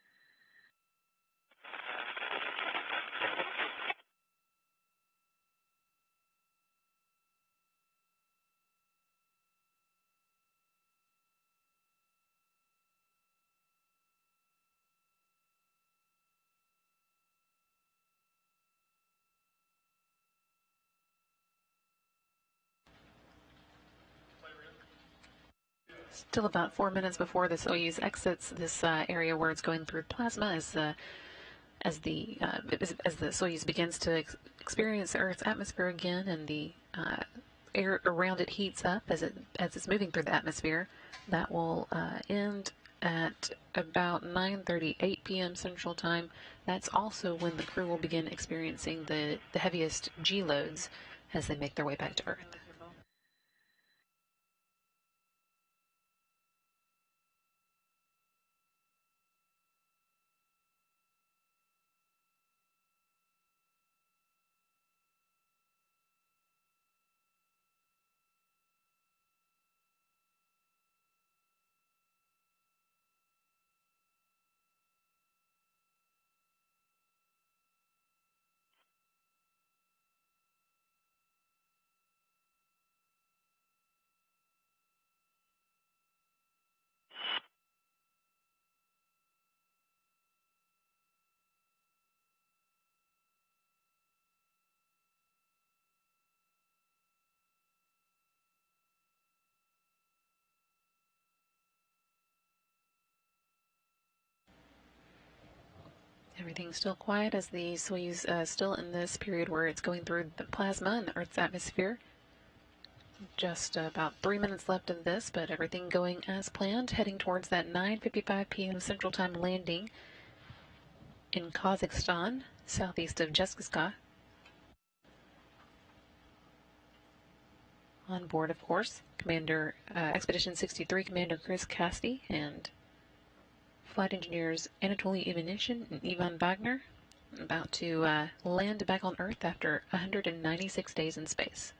Still about 4 minutes before the Soyuz exits this area where it's going through plasma as the Soyuz begins to experience Earth's atmosphere again, and the air around it heats up as it's moving through the atmosphere. That will end at about 9:38 p.m. Central Time. That's also when the crew will begin experiencing the heaviest G loads as they make their way back to Earth. Everything's still quiet as the Soyuz still in this period where it's going through the plasma and the Earth's atmosphere. Just about 3 minutes left of this, but everything going as planned, heading towards that 9:55 p.m. Central Time landing in Kazakhstan, southeast of Jeskisca. On board, of course, Commander Expedition 63 Commander Chris Cassidy and flight engineers Anatoly Ivanishin and Ivan Wagner, about to land back on Earth after 196 days in space.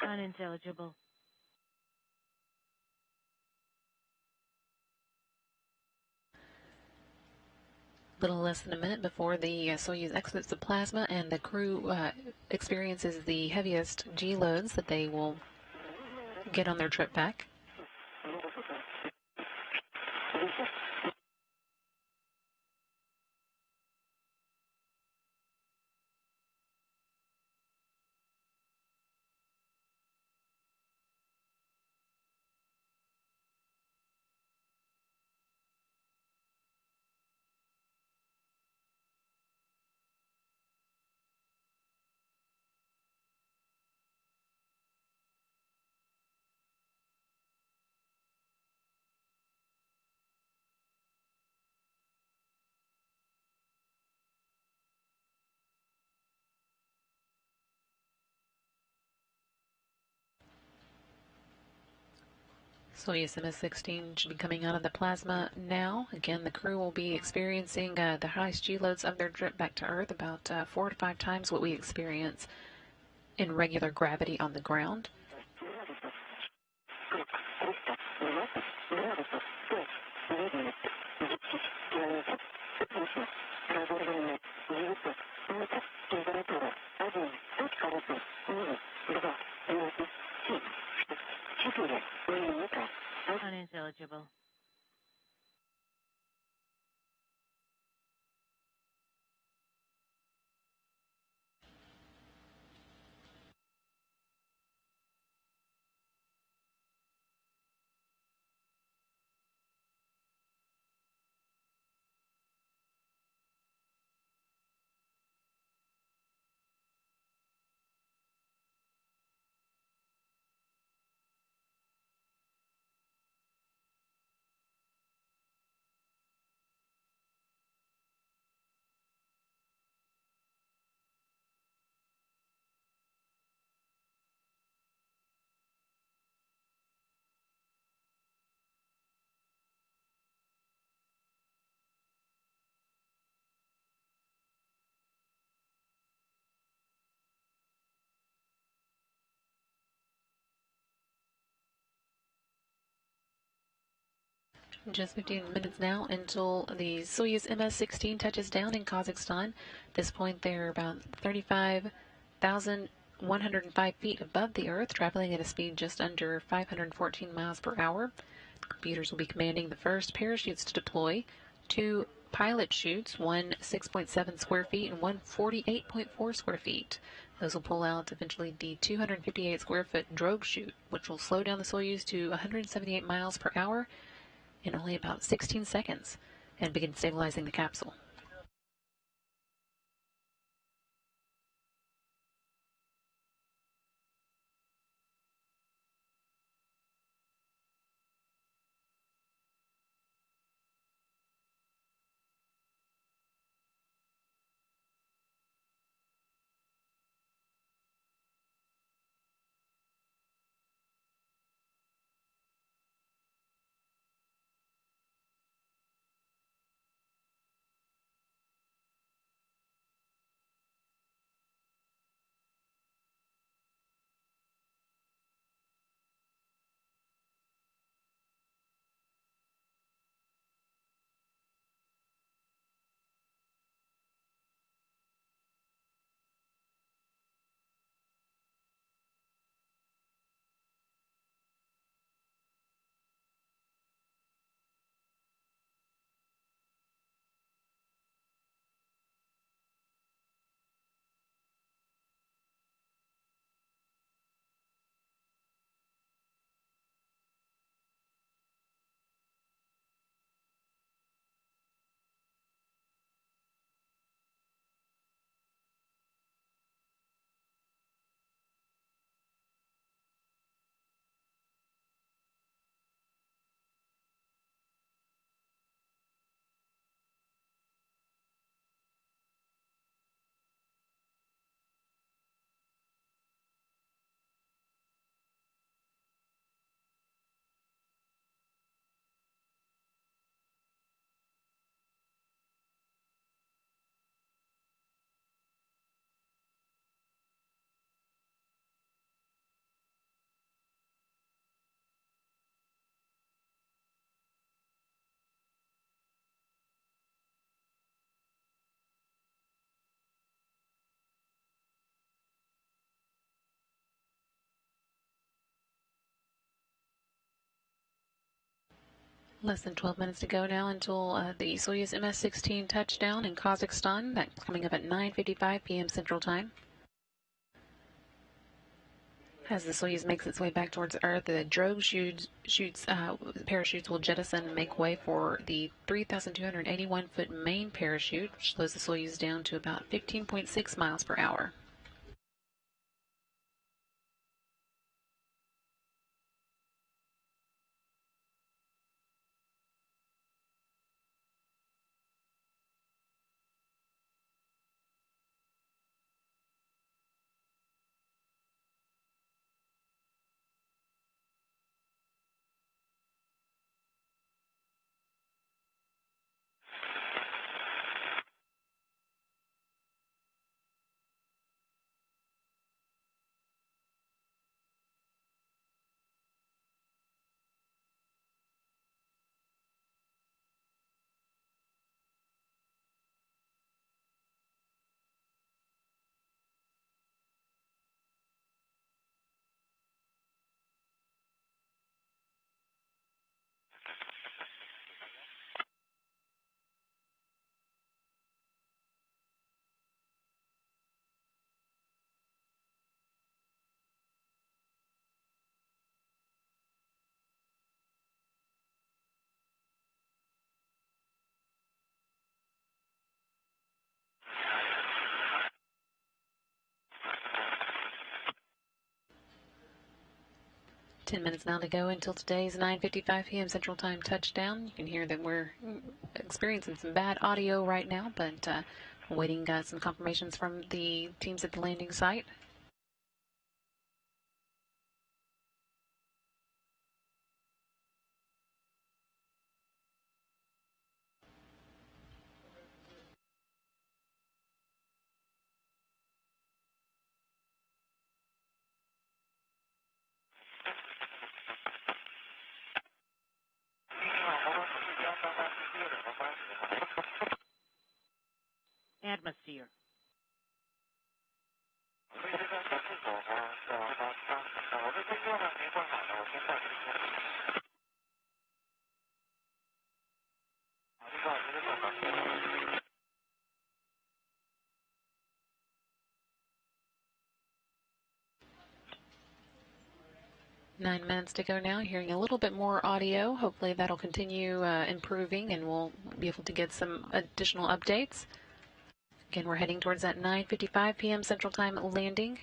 Unintelligible. Little less than a minute before the Soyuz exits the plasma and the crew experiences the heaviest G loads that they will get on their trip back. Soyuz MS-16 should be coming out of the plasma now. Again, the crew will be experiencing the highest G loads of their trip back to Earth, about 4 to 5 times what we experience in regular gravity on the ground. Unintelligible. Just 15 minutes now until the Soyuz MS-16 touches down in Kazakhstan. At this point, they're about 35,105 feet above the Earth, traveling at a speed just under 514 miles per hour. Computers will be commanding the first parachutes to deploy. Two pilot chutes, one 6.7 square feet and one 48.4 square feet. Those will pull out eventually the 258 square foot drogue chute, which will slow down the Soyuz to 178 miles per hour in only about 16 seconds and begin stabilizing the capsule. Less than 12 minutes to go now until the Soyuz MS-16 touchdown in Kazakhstan. That's coming up at 9:55 p.m. Central Time. As the Soyuz makes its way back towards Earth, the drogue parachutes will jettison and make way for the 3,281-foot main parachute, which slows the Soyuz down to about 15.6 miles per hour. 10 minutes now to go until today's 9:55 p.m. Central Time touchdown. You can hear that we're experiencing some bad audio right now, but waiting some confirmations from the teams at the landing site. Atmosphere. Nine minutes to go now. Hearing a little bit more audio. Hopefully that'll continue improving and we'll be able to get some additional updates. Again, we're heading towards that 9:55 p.m. Central Time landing.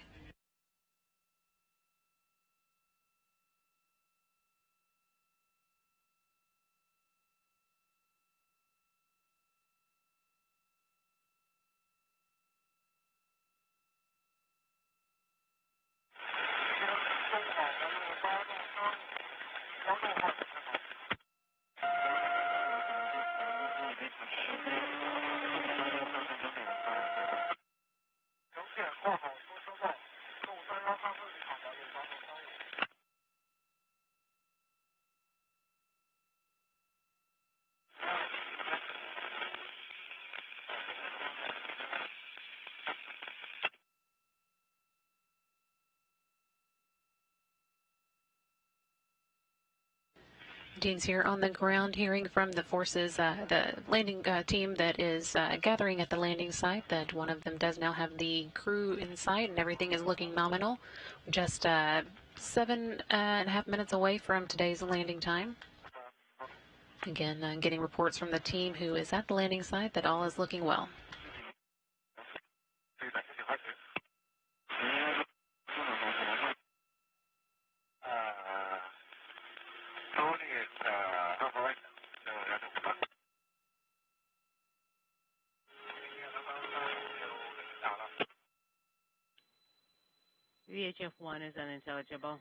Dean's here on the ground hearing from the forces, the landing team that is gathering at the landing site, that one of them does now have the crew in sight and everything is looking nominal. Just 7.5 minutes away from today's landing time. Again, getting reports from the team who is at the landing site that all is looking well. VHF-1 is unintelligible.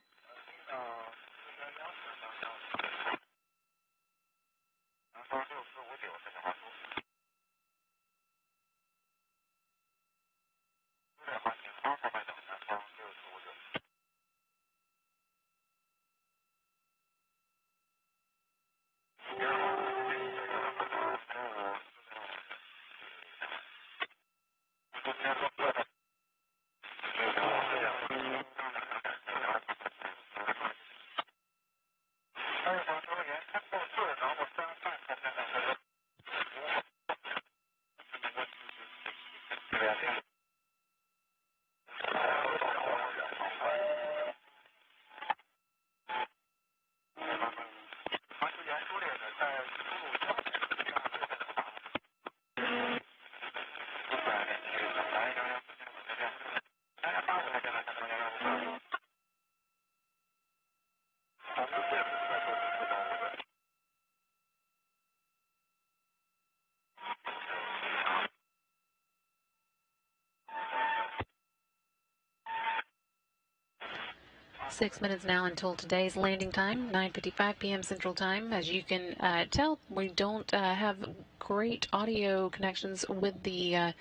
Six minutes now until today's landing time, 9:55 p.m. Central Time. As you can tell, we don't have great audio connections with the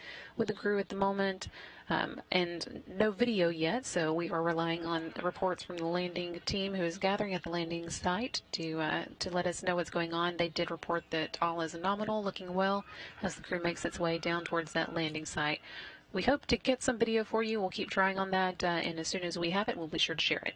crew at the moment, and no video yet. So we are relying on reports from the landing team, who is gathering at the landing site, to let us know what's going on. They did report that all is nominal, looking well, as the crew makes its way down towards that landing site. We hope to get some video for you. We'll keep trying on that, and as soon as we have it, we'll be sure to share it.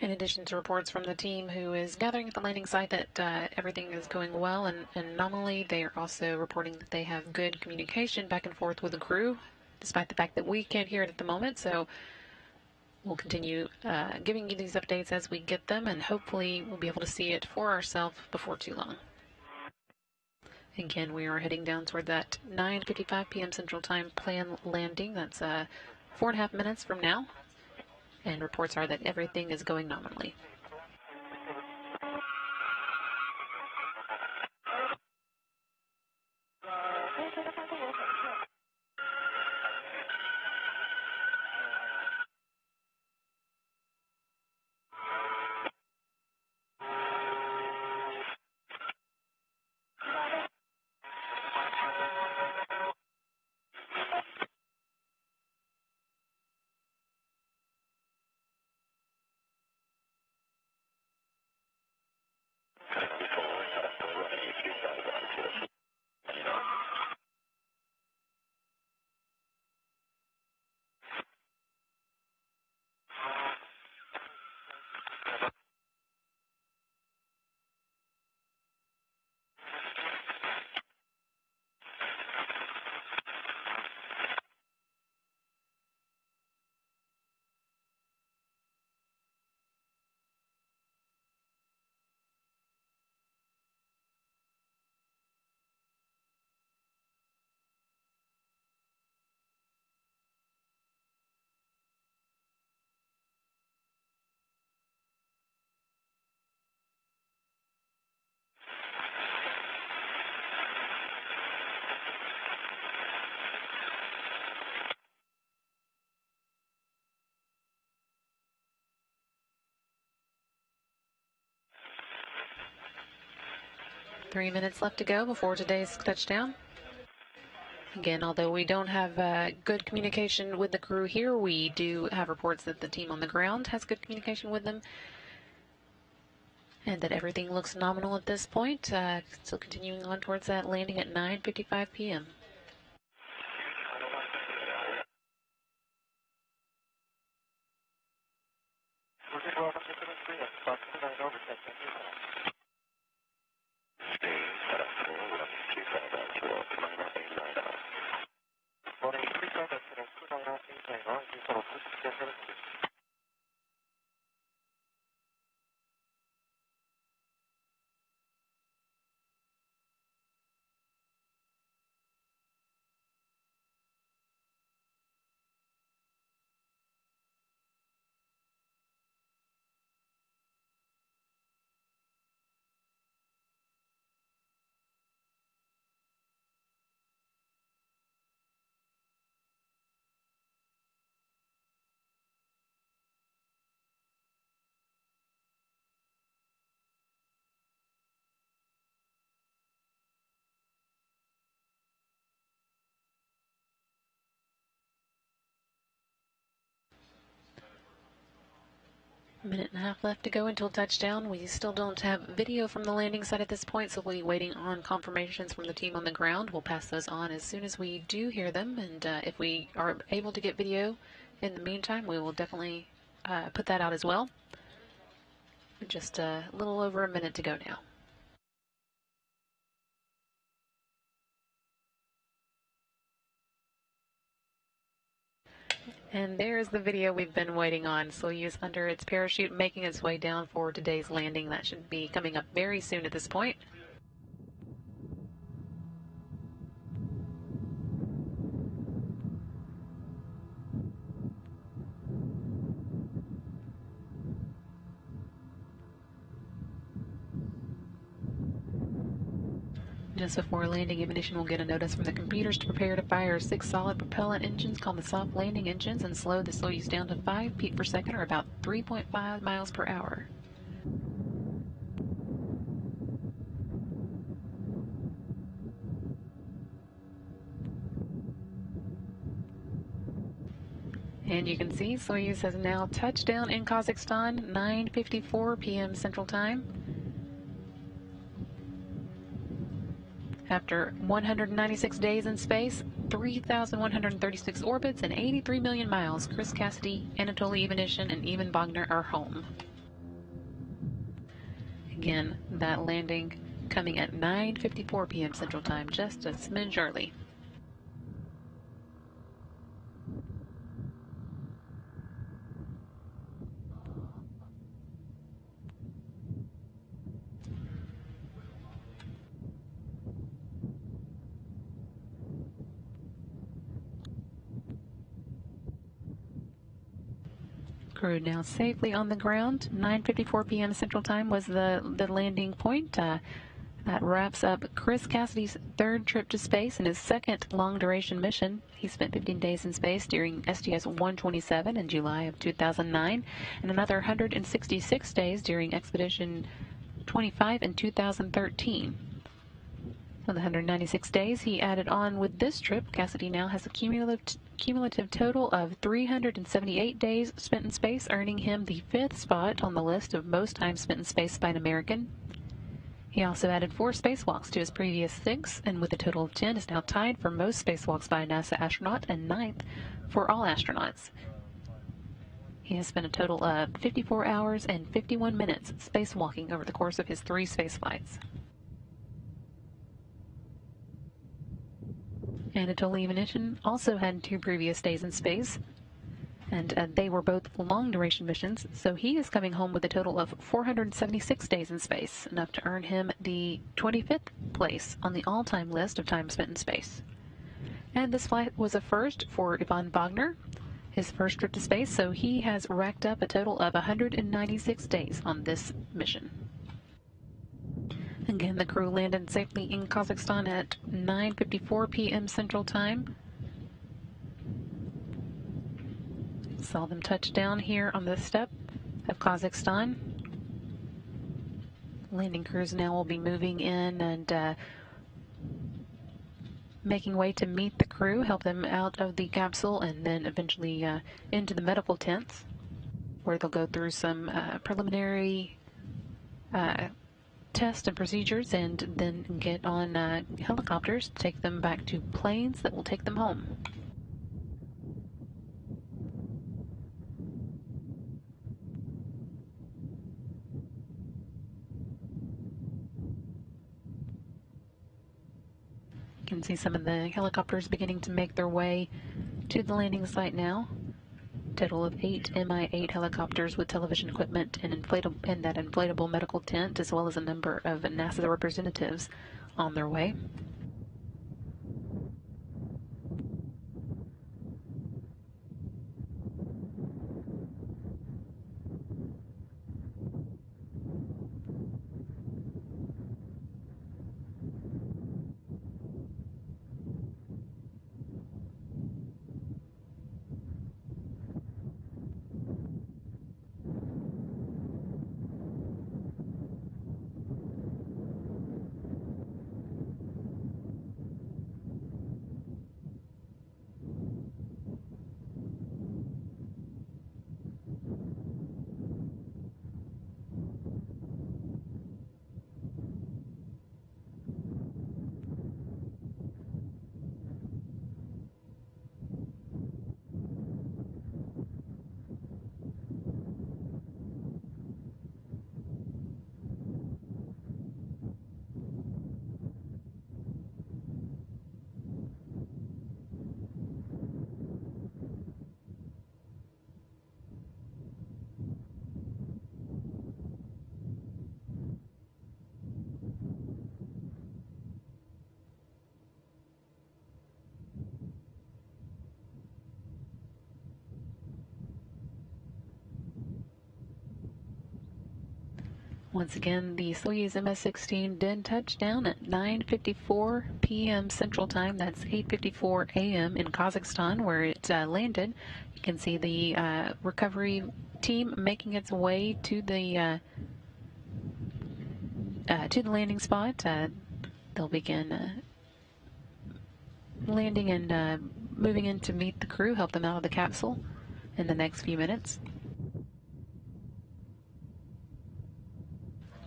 In addition to reports from the team who is gathering at the landing site that everything is going well and nominally, they are also reporting that they have good communication back and forth with the crew, despite the fact that we can't hear it at the moment. So we'll continue giving you these updates as we get them, and hopefully we'll be able to see it for ourselves before too long. Again, we are heading down toward that 9:55 p.m. Central Time planned landing. That's 4.5 minutes from now. And reports are that everything is going nominally. Three minutes left to go before today's touchdown. Again, although we don't have good communication with the crew here, we do have reports that the team on the ground has good communication with them and that everything looks nominal at this point. Still continuing on towards that landing at 9:55 p.m. A minute and a half left to go until touchdown. We still don't have video from the landing site at this point, so we'll be waiting on confirmations from the team on the ground. We'll pass those on as soon as we do hear them, and if we are able to get video in the meantime, we will definitely put that out as well. Just a little over a minute to go now. And there's the video we've been waiting on. Soyuz under its parachute, making its way down for today's landing. That should be coming up very soon at this point. Just before landing, ammunition will get a notice from the computers to prepare to fire 6 solid propellant engines called the soft landing engines and slow the Soyuz down to 5 feet per second, or about 3.5 miles per hour. And you can see Soyuz has now touched down in Kazakhstan, 9:54 p.m. Central Time. After 196 days in space, 3,136 orbits, and 83 million miles, Chris Cassidy, Anatoly Ivanishin, and Ivan Bogner are home. Again, that landing coming at 9:54 p.m. Central Time, just a smidge early. Crew now safely on the ground. 9:54 p.m. Central Time was the landing point. That wraps up Chris Cassidy's third trip to space and his second long-duration mission. He spent 15 days in space during STS-127 in July of 2009 and another 166 days during Expedition 25 in 2013. Of the 196 days he added on with this trip, Cassidy now has a cumulative total of 378 days spent in space, earning him the 5th spot on the list of most time spent in space by an American. He also added 4 spacewalks to his previous 6, and with a total of 10 is now tied for most spacewalks by a NASA astronaut and 9th for all astronauts. He has spent a total of 54 hours and 51 minutes spacewalking over the course of his 3 space flights. Anatoly Ivanishin also had 2 previous days in space, and they were both long-duration missions, so he is coming home with a total of 476 days in space, enough to earn him the 25th place on the all-time list of time spent in space. And this flight was a first for Ivan Wagner, his first trip to space, so he has racked up a total of 196 days on this mission. Again, the crew landed safely in Kazakhstan at 9:54 p.m. Central Time. Saw them touch down here on the steppe of Kazakhstan. Landing crews now will be moving in and making way to meet the crew, help them out of the capsule, and then eventually into the medical tents, where they'll go through some preliminary tests and procedures, and then get on helicopters to take them back to planes that will take them home. You can see some of the helicopters beginning to make their way to the landing site now. Total of 8 Mi-8 helicopters with television equipment and that inflatable medical tent, as well as a number of NASA representatives on their way. Once again, the Soyuz MS-16 did touch down at 9:54 p.m. Central Time. That's 8:54 a.m. in Kazakhstan, where it landed. You can see the recovery team making its way to the landing spot. They'll begin landing and moving in to meet the crew, help them out of the capsule in the next few minutes.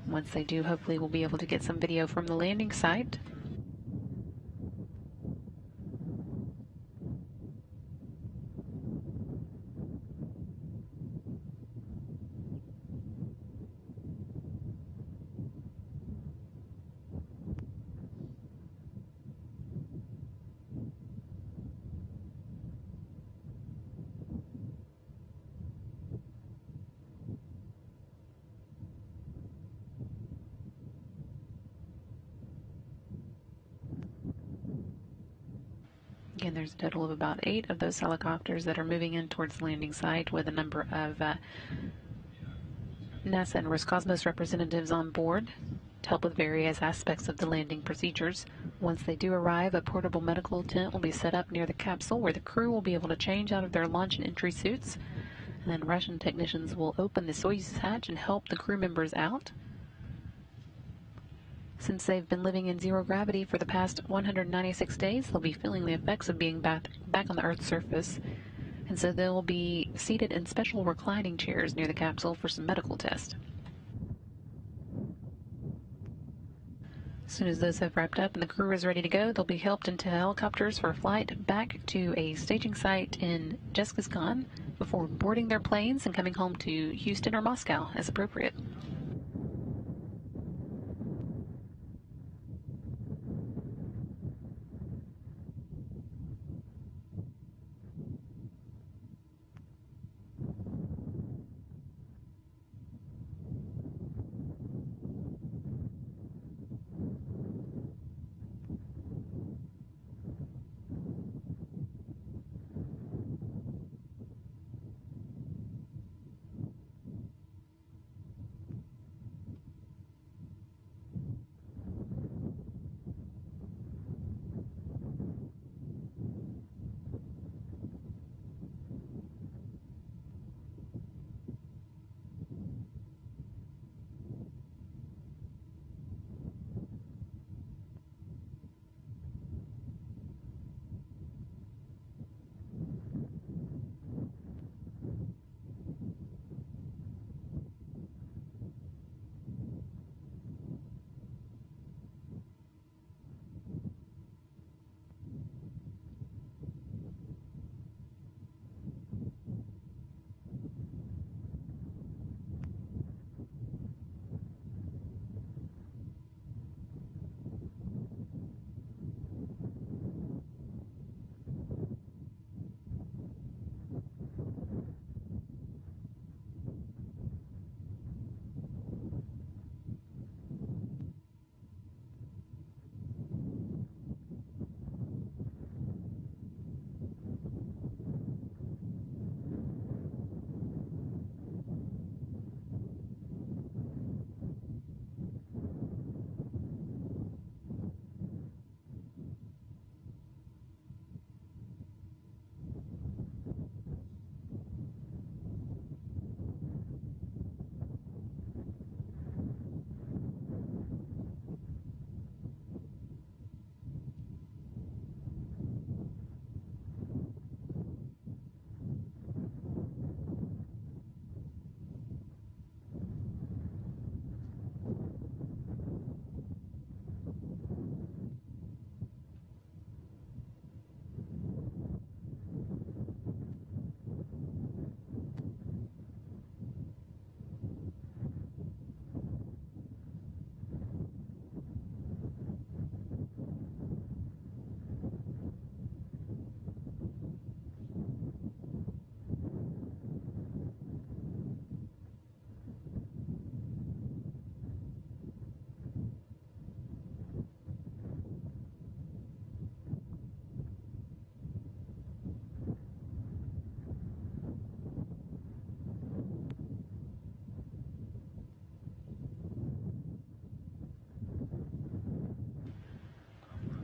Once they do, hopefully we'll be able to get some video from the landing site. Again, there's a total of about 8 of those helicopters that are moving in towards the landing site with a number of NASA and Roscosmos representatives on board to help with various aspects of the landing procedures. Once they do arrive, a portable medical tent will be set up near the capsule where the crew will be able to change out of their launch and entry suits. And then Russian technicians will open the Soyuz hatch and help the crew members out. Since they've been living in zero gravity for the past 196 days, they'll be feeling the effects of being back on the Earth's surface. And so they'll be seated in special reclining chairs near the capsule for some medical tests. As soon as those have wrapped up and the crew is ready to go, they'll be helped into helicopters for a flight back to a staging site in Zhezkazgan before boarding their planes and coming home to Houston or Moscow as appropriate.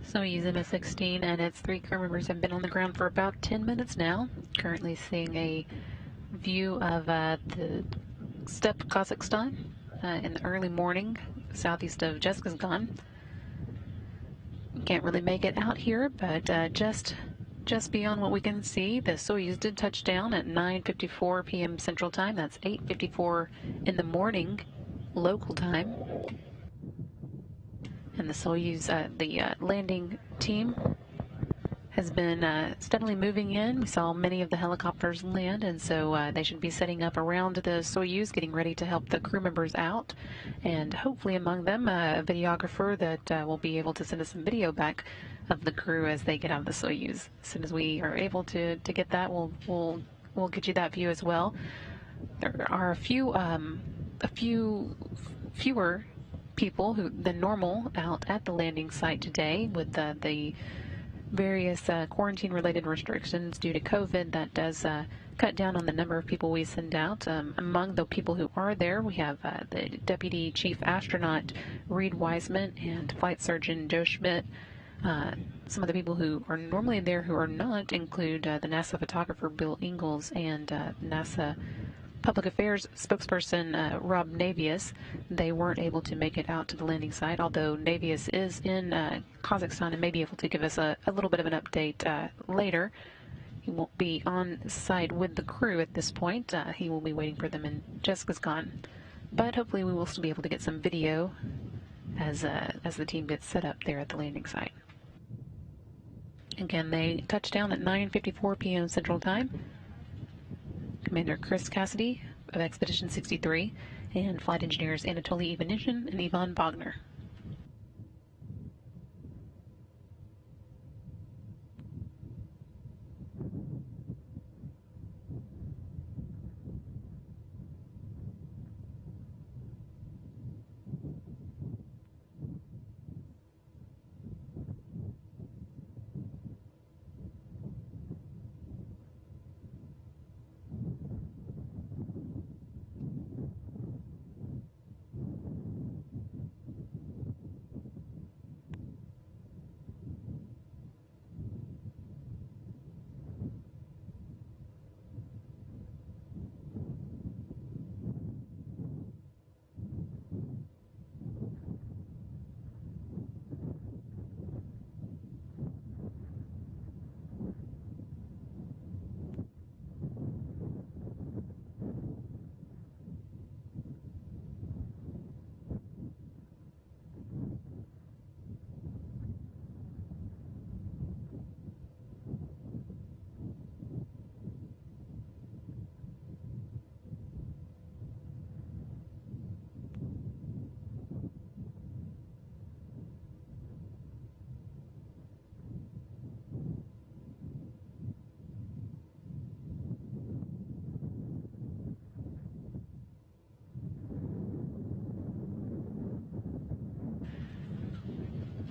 Soyuz MS-16 and its 3 crew members have been on the ground for about 10 minutes now. Currently seeing a view of the steppe Kazakhstan in the early morning, southeast of Zhezkazgan. Can't really make it out here, but just beyond what we can see, the Soyuz did touch down at 9:54 p.m. Central Time. That's 8:54 in the morning local time. And the Soyuz, the landing team has been steadily moving in. We saw many of the helicopters land, and so they should be setting up around the Soyuz, getting ready to help the crew members out. And hopefully among them, a videographer that will be able to send us some video back of the crew as they get out of the Soyuz. As soon as we are able to get that, we'll get you that view as well. There are a few fewer people than normal out at the landing site today, with the various quarantine-related restrictions due to COVID, that does cut down on the number of people we send out. Among the people who are there, we have the Deputy Chief Astronaut Reed Wiseman and Flight Surgeon Joe Schmidt. Some of the people who are normally there who are not include the NASA photographer Bill Ingalls and NASA Public Affairs spokesperson Rob Navius. They weren't able to make it out to the landing site, although Navius is in Kazakhstan and may be able to give us a little bit of an update later. He won't be on site with the crew at this point. He will be waiting for them, and Jessica's gone. But hopefully we will still be able to get some video as the team gets set up there at the landing site. Again, they touched down at 9:54 p.m. Central Time. Commander Chris Cassidy of Expedition 63 and flight engineers Anatoly Ivanishin and Ivan Bogner.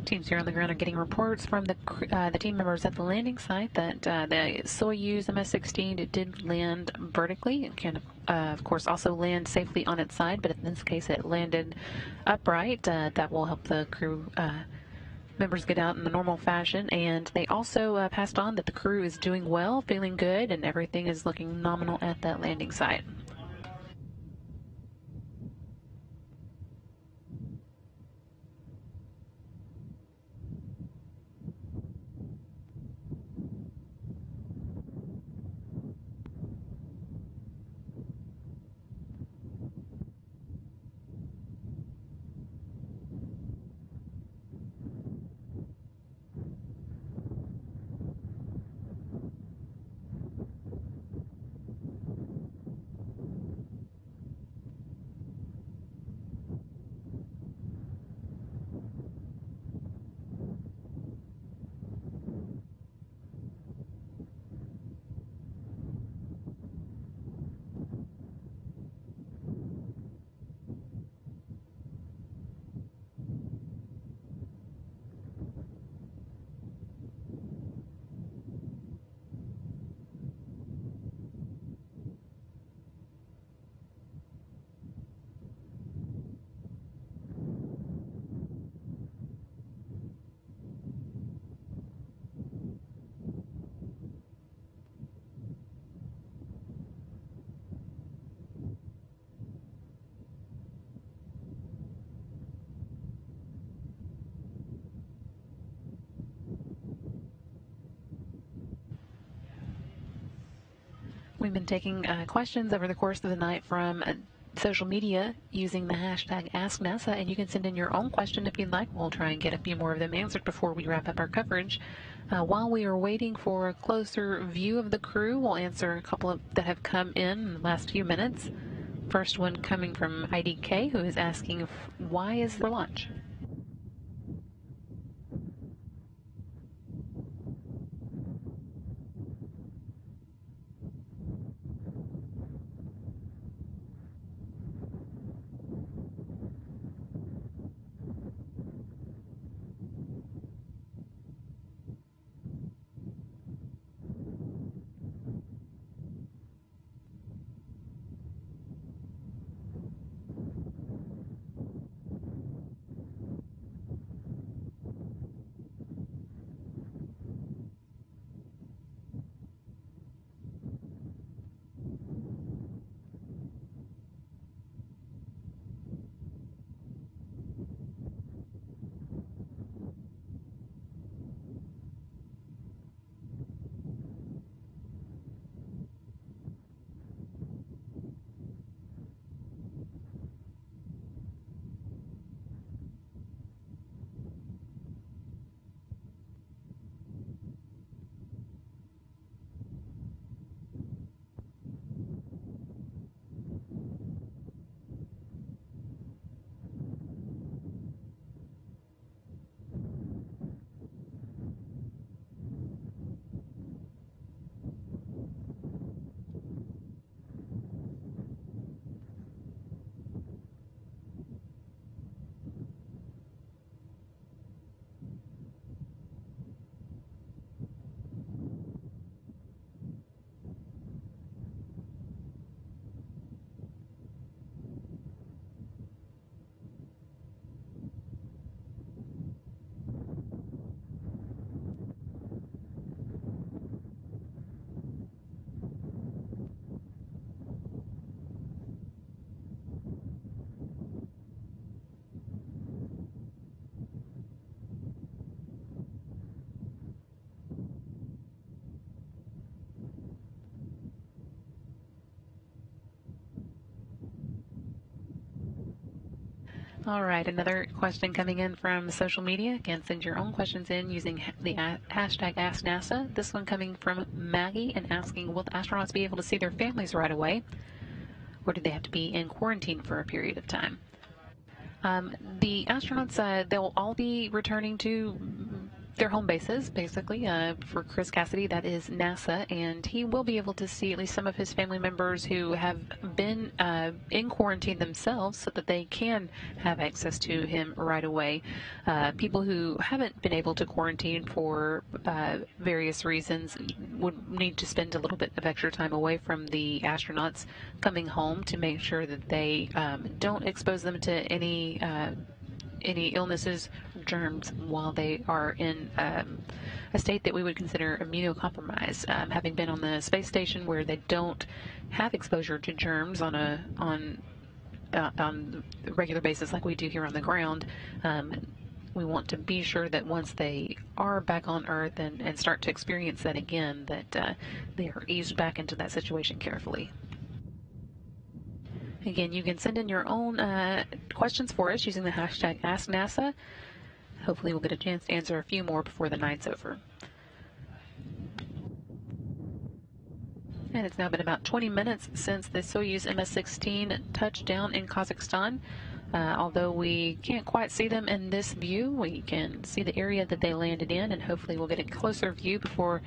Teams here on the ground are getting reports from the team members at the landing site that the Soyuz MS-16 did land vertically. It can, of course, also land safely on its side, but in this case it landed upright. That will help the crew members get out in the normal fashion, and they also passed on that the crew is doing well, feeling good, and everything is looking nominal at that landing site. We've been taking questions over the course of the night from social media using the hashtag AskNASA, and you can send in your own question if you'd like. We'll try and get a few more of them answered before we wrap up our coverage. While we are waiting for a closer view of the crew, we'll answer a couple of that have come in the last few minutes. First one coming from IDK, who is asking, why is there launch? All right, another question coming in from social media. Again, send your own questions in using the hashtag AskNASA. This one coming from Maggie and asking, will the astronauts be able to see their families right away, or do they have to be in quarantine for a period of time? The astronauts, they'll all be returning to their home bases, basically. For Chris Cassidy, that is NASA, and he will be able to see at least some of his family members who have been in quarantine themselves so that they can have access to him right away. People who haven't been able to quarantine for various reasons would need to spend a little bit of extra time away from the astronauts coming home to make sure that they don't expose them to any illnesses, germs, while they are in a state that we would consider immunocompromised. Having been on the space station where they don't have exposure to germs on a regular basis like we do here on the ground, we want to be sure that once they are back on Earth and start to experience that again, that they are eased back into that situation carefully. Again, you can send in your own questions for us using the hashtag AskNASA. Hopefully we'll get a chance to answer a few more before the night's over. And it's now been about 20 minutes since the Soyuz MS-16 touched down in Kazakhstan. Although we can't quite see them in this view, we can see the area that they landed in, and hopefully we'll get a closer view before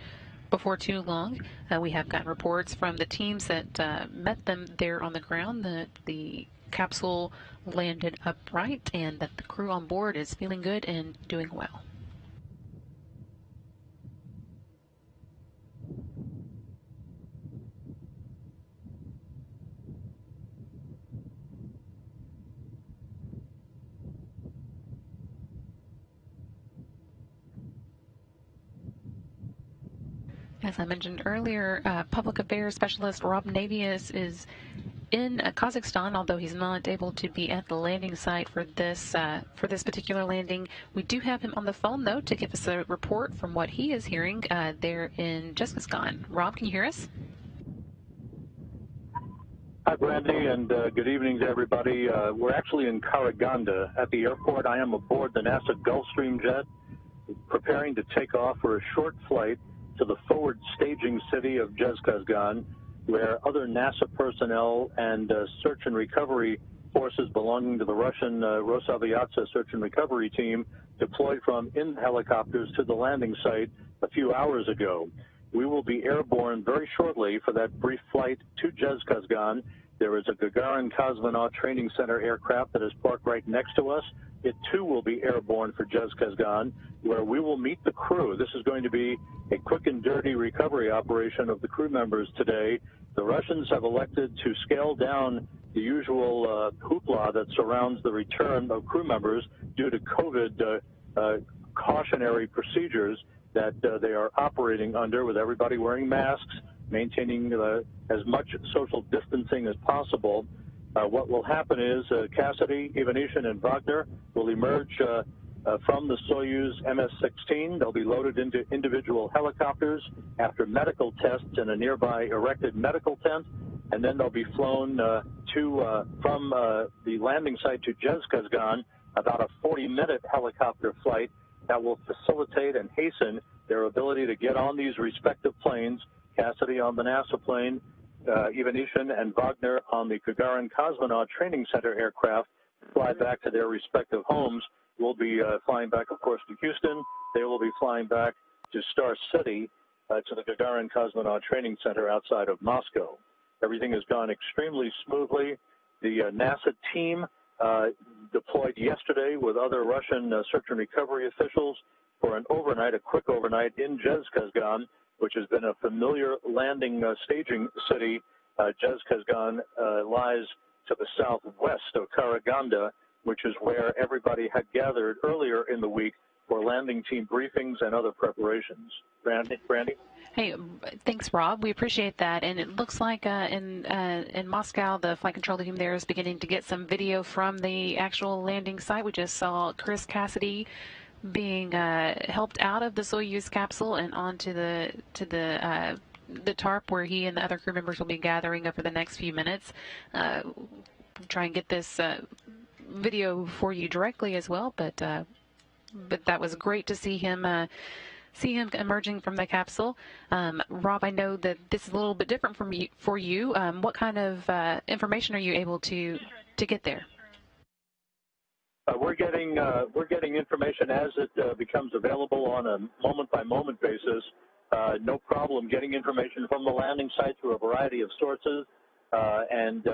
too long. We have gotten reports from the teams that met them there on the ground that the capsule landed upright and that the crew on board is feeling good and doing well. As I mentioned earlier, Public Affairs Specialist Rob Navius is in Kazakhstan, although he's not able to be at the landing site for this particular landing. We do have him on the phone, though, to give us a report from what he is hearing there in Kazakhstan. Rob, can you hear us? Hi, Brandy, and good evening to everybody. We're actually in Karaganda at the airport. I am aboard the NASA Gulfstream jet, preparing to take off for a short flight to the forward staging city of Zhezkazgan, where other NASA personnel and search and recovery forces belonging to the Russian Rosaviatsa search and recovery team deployed from in helicopters to the landing site a few hours ago. We will be airborne very shortly for that brief flight to Zhezkazgan. There is a Gagarin Cosmonaut Training Center aircraft that is parked right next to us. It, too, will be airborne for Zhezkazgan, where we will meet the crew. This is going to be a quick and dirty recovery operation of the crew members today. The Russians have elected to scale down the usual hoopla that surrounds the return of crew members due to COVID cautionary procedures that they are operating under, with everybody wearing masks, maintaining as much social distancing as possible. What will happen is Cassidy, Ivanishин, and Wagner will emerge from the Soyuz MS-16. They'll be loaded into individual helicopters after medical tests in a nearby erected medical tent, and then they'll be flown from the landing site to Zhezkazgan, about a 40-minute helicopter flight that will facilitate and hasten their ability to get on these respective planes, Cassidy on the NASA plane, Ivanishин and Wagner on the Gagarin Cosmonaut Training Center aircraft, fly back to their respective homes. We'll be flying back, of course, to Houston. They will be flying back to Star City, to the Gagarin Cosmonaut Training Center outside of Moscow. Everything has gone extremely smoothly. The NASA team deployed yesterday with other Russian search and recovery officials for an overnight, a quick overnight in Zhezkazgan, which has been a familiar landing staging city. Zhezkazgan lies to the southwest of Karaganda, which is where everybody had gathered earlier in the week for landing team briefings and other preparations. Brandy? Hey, thanks, Rob. We appreciate that. And it looks like in Moscow, the flight control team there is beginning to get some video from the actual landing site. We just saw Chris Cassidy being helped out of the Soyuz capsule and onto the tarp where he and the other crew members will be gathering over the next few minutes. Try and get this video for you directly as well, but that was great to see him emerging from the capsule. Rob, I know that this is a little bit different for you. What kind of information are you able to get there? We're getting information as it becomes available on a moment-by-moment basis. No problem getting information from the landing site through a variety of sources. And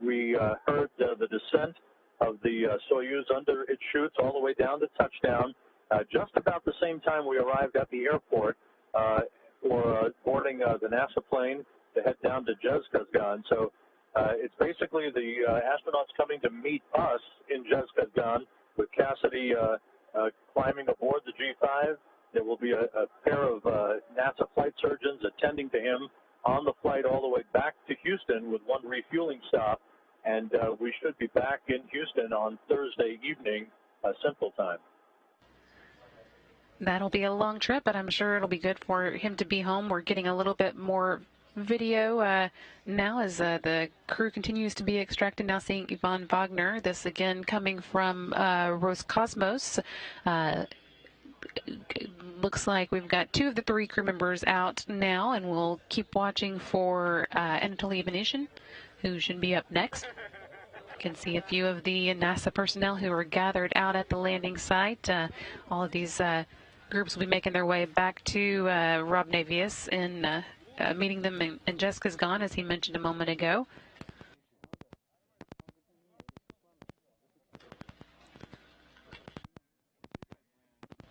we heard the descent of the Soyuz under its chutes all the way down to touchdown. Just about the same time we arrived at the airport for boarding the NASA plane to head down to Zhezkazgan. So it's basically the astronauts coming to meet us in Zhezkazgan, with Cassidy climbing aboard the G5. There will be a pair of NASA flight surgeons attending to him on the flight all the way back to Houston with one refueling stop. And we should be back in Houston on Thursday evening, Central Time. That'll be a long trip, but I'm sure it'll be good for him to be home. We're getting a little bit more video now as the crew continues to be extracted. Now seeing Yvonne Wagner, this again coming from Roscosmos. Looks like we've got 2 of the 3 crew members out now, and we'll keep watching for Anatoly Ivanishin, who should be up next. You can see a few of the NASA personnel who are gathered out at the landing site. All of these groups will be making their way back to Rob Navius and meeting them in Zhezkazgan, as he mentioned a moment ago.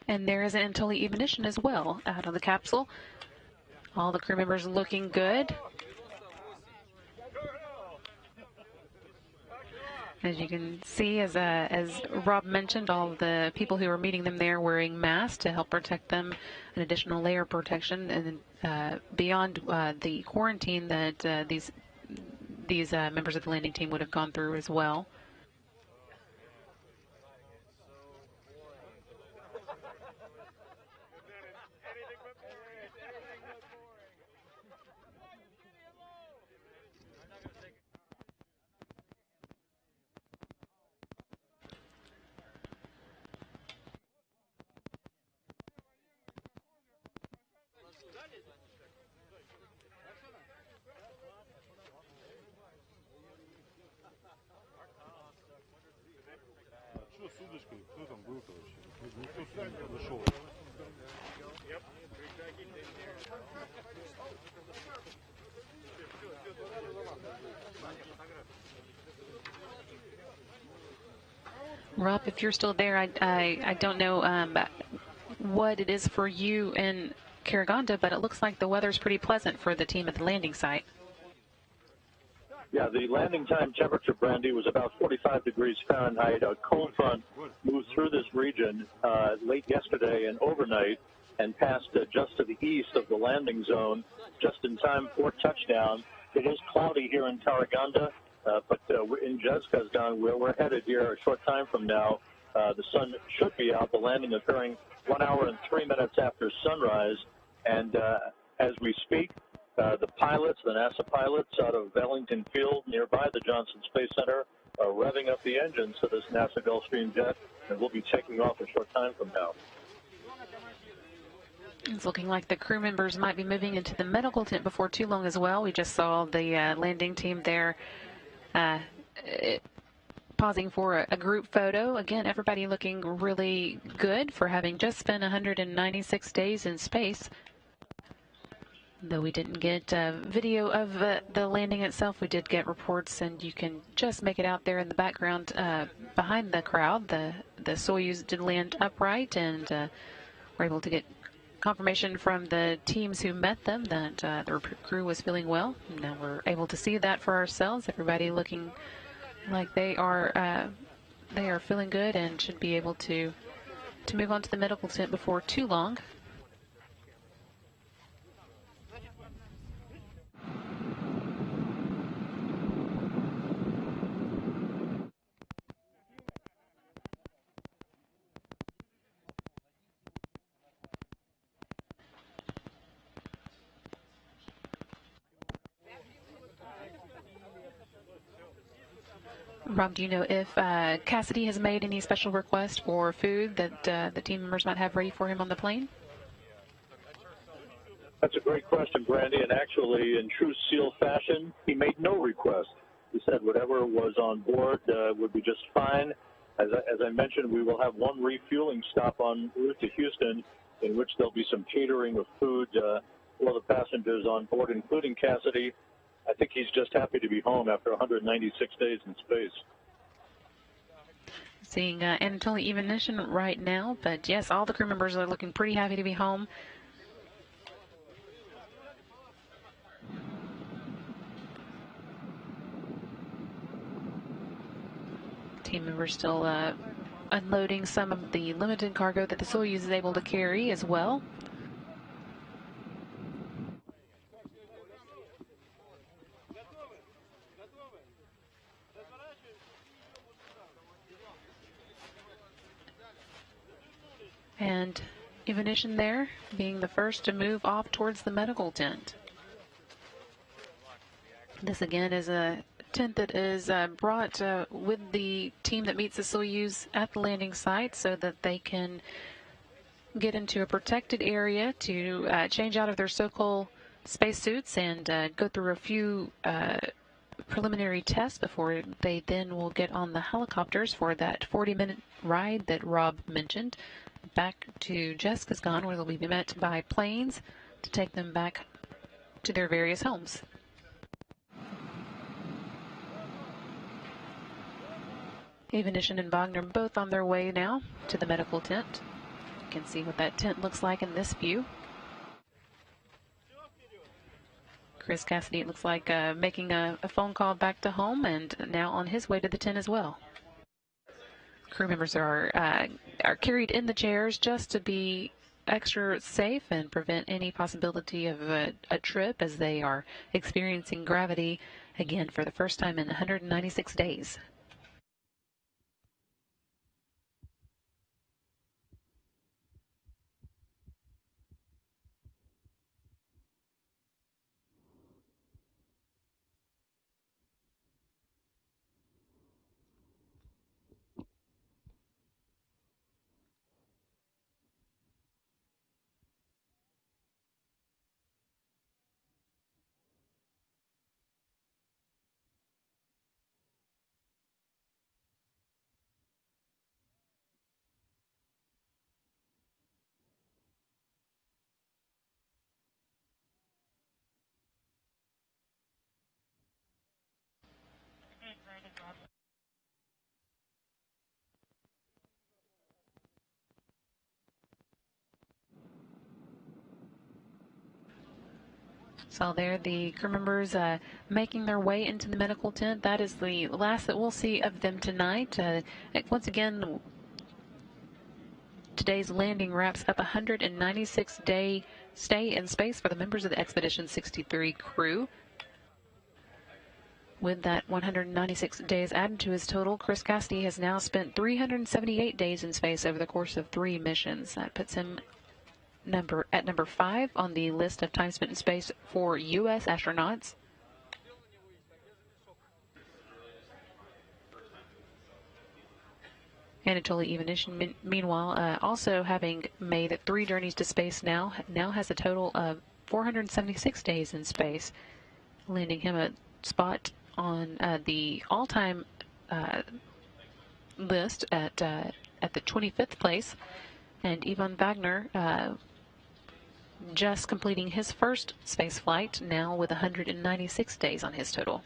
And there is an Anatoly Ivanishin as well out of the capsule. All the crew members looking good. As you can see, as Rob mentioned, all the people who are meeting them there wearing masks to help protect them, an additional layer of protection, and beyond the quarantine that these members of the landing team would have gone through as well. Rob, if you're still there, I don't know what it is for you in Karaganda, but it looks like the weather's pretty pleasant for the team at the landing site. Yeah, the landing time temperature, Brandy, was about 45 degrees Fahrenheit. A cold front moved through this region late yesterday and overnight and passed just to the east of the landing zone just in time for touchdown. It is cloudy here in Karaganda, but in Zhezkazgan, where we're headed here a short time from now, the sun should be out. The landing occurring 1 hour and 3 minutes after sunrise. And as we speak, the pilots, the NASA pilots out of Bellington Field nearby the Johnson Space Center, are revving up the engines to this NASA Gulfstream jet, and we'll be taking off a short time from now. It's looking like the crew members might be moving into the medical tent before too long as well. We just saw the landing team there pausing for a group photo. Again, everybody looking really good for having just spent 196 days in space. Though we didn't get video of the landing itself, we did get reports, and you can just make it out there in the background behind the crowd. The Soyuz did land upright, and we're able to get confirmation from the teams who met them that the crew was feeling well. Now we're able to see that for ourselves. Everybody looking like they are feeling good and should be able to move on to the medical tent before too long. Rob, do you know if Cassidy has made any special request for food that the team members might have ready for him on the plane? That's a great question, Brandy, and actually, in true SEAL fashion, he made no request. He said whatever was on board would be just fine. As I mentioned, we will have one refueling stop en route to Houston, in which there'll be some catering of food for the passengers on board, including Cassidy. I think he's just happy to be home after 196 days in space. Seeing Anatoly Ivanishin right now, but yes, all the crew members are looking pretty happy to be home. Team members still unloading some of the limited cargo that the Soyuz is able to carry as well. And Ivanishin there being the first to move off towards the medical tent. This again is a tent that is brought with the team that meets the Soyuz at the landing site so that they can get into a protected area to change out of their so-called spacesuits and go through a few preliminary tests before they then will get on the helicopters for that 40-minute ride that Rob mentioned back to Jessica's where they'll be met by planes to take them back to their various homes. Ivanishin and Wagner both on their way now to the medical tent. You can see what that tent looks like in this view. Chris Cassidy, it looks like making a phone call back to home and now on his way to the tent as well. Crew members are carried in the chairs just to be extra safe and prevent any possibility of a trip as they are experiencing gravity again for the first time in 196 days. So there, the crew members making their way into the medical tent. That is the last that we'll see of them tonight. Once again, today's landing wraps up a 196-day stay in space for the members of the Expedition 63 crew. With that 196 days added to his total, Chris Cassidy has now spent 378 days in space over the course of 3 missions. That puts him at number 5 on the list of time spent in space for U.S. astronauts. Anatoly Ivanishin, meanwhile, also having made 3 journeys to space now has a total of 476 days in space, landing him a spot on the all-time list at the 25th place. And Ivan Wagner just completing his first space flight, now with 196 days on his total.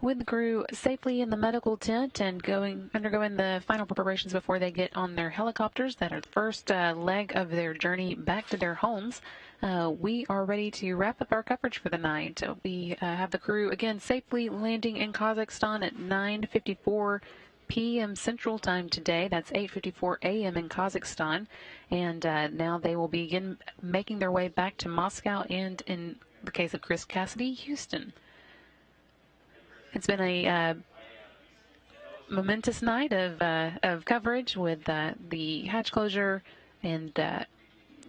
with the crew safely in the medical tent and undergoing the final preparations before they get on their helicopters that are the first leg of their journey back to their homes. We are ready to wrap up our coverage for the night. We have the crew again safely landing in Kazakhstan at 9:54 p.m. Central Time today. That's 8:54 a.m. in Kazakhstan. And now they will begin making their way back to Moscow and, in the case of Chris Cassidy, Houston. It's been a momentous night of coverage with the hatch closure and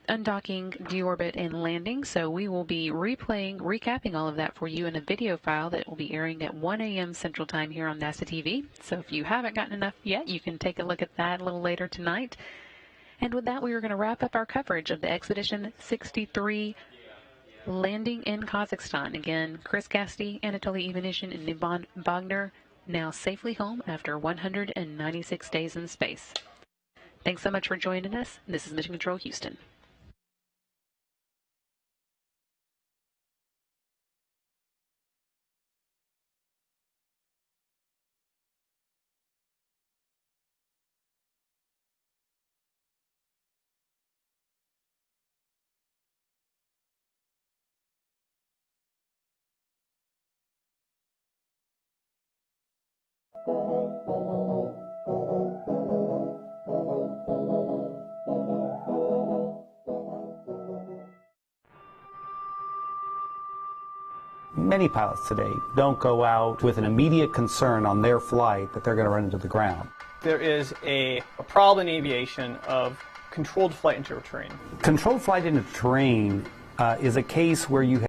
undocking, deorbit, and landing. So we will be recapping all of that for you in a video file that will be airing at 1 a.m. Central Time here on NASA TV. So if you haven't gotten enough yet, you can take a look at that a little later tonight. And with that, we are going to wrap up our coverage of the Expedition 63 landing in Kazakhstan. Again, Chris Cassidy, Anatoly Ivanishin, and Ivan Wagner now safely home after 196 days in space. Thanks so much for joining us. This is Mission Control Houston. Many pilots today don't go out with an immediate concern on their flight that they're going to run into the ground. There is a problem in aviation of controlled flight into terrain. Controlled flight into terrain is a case where you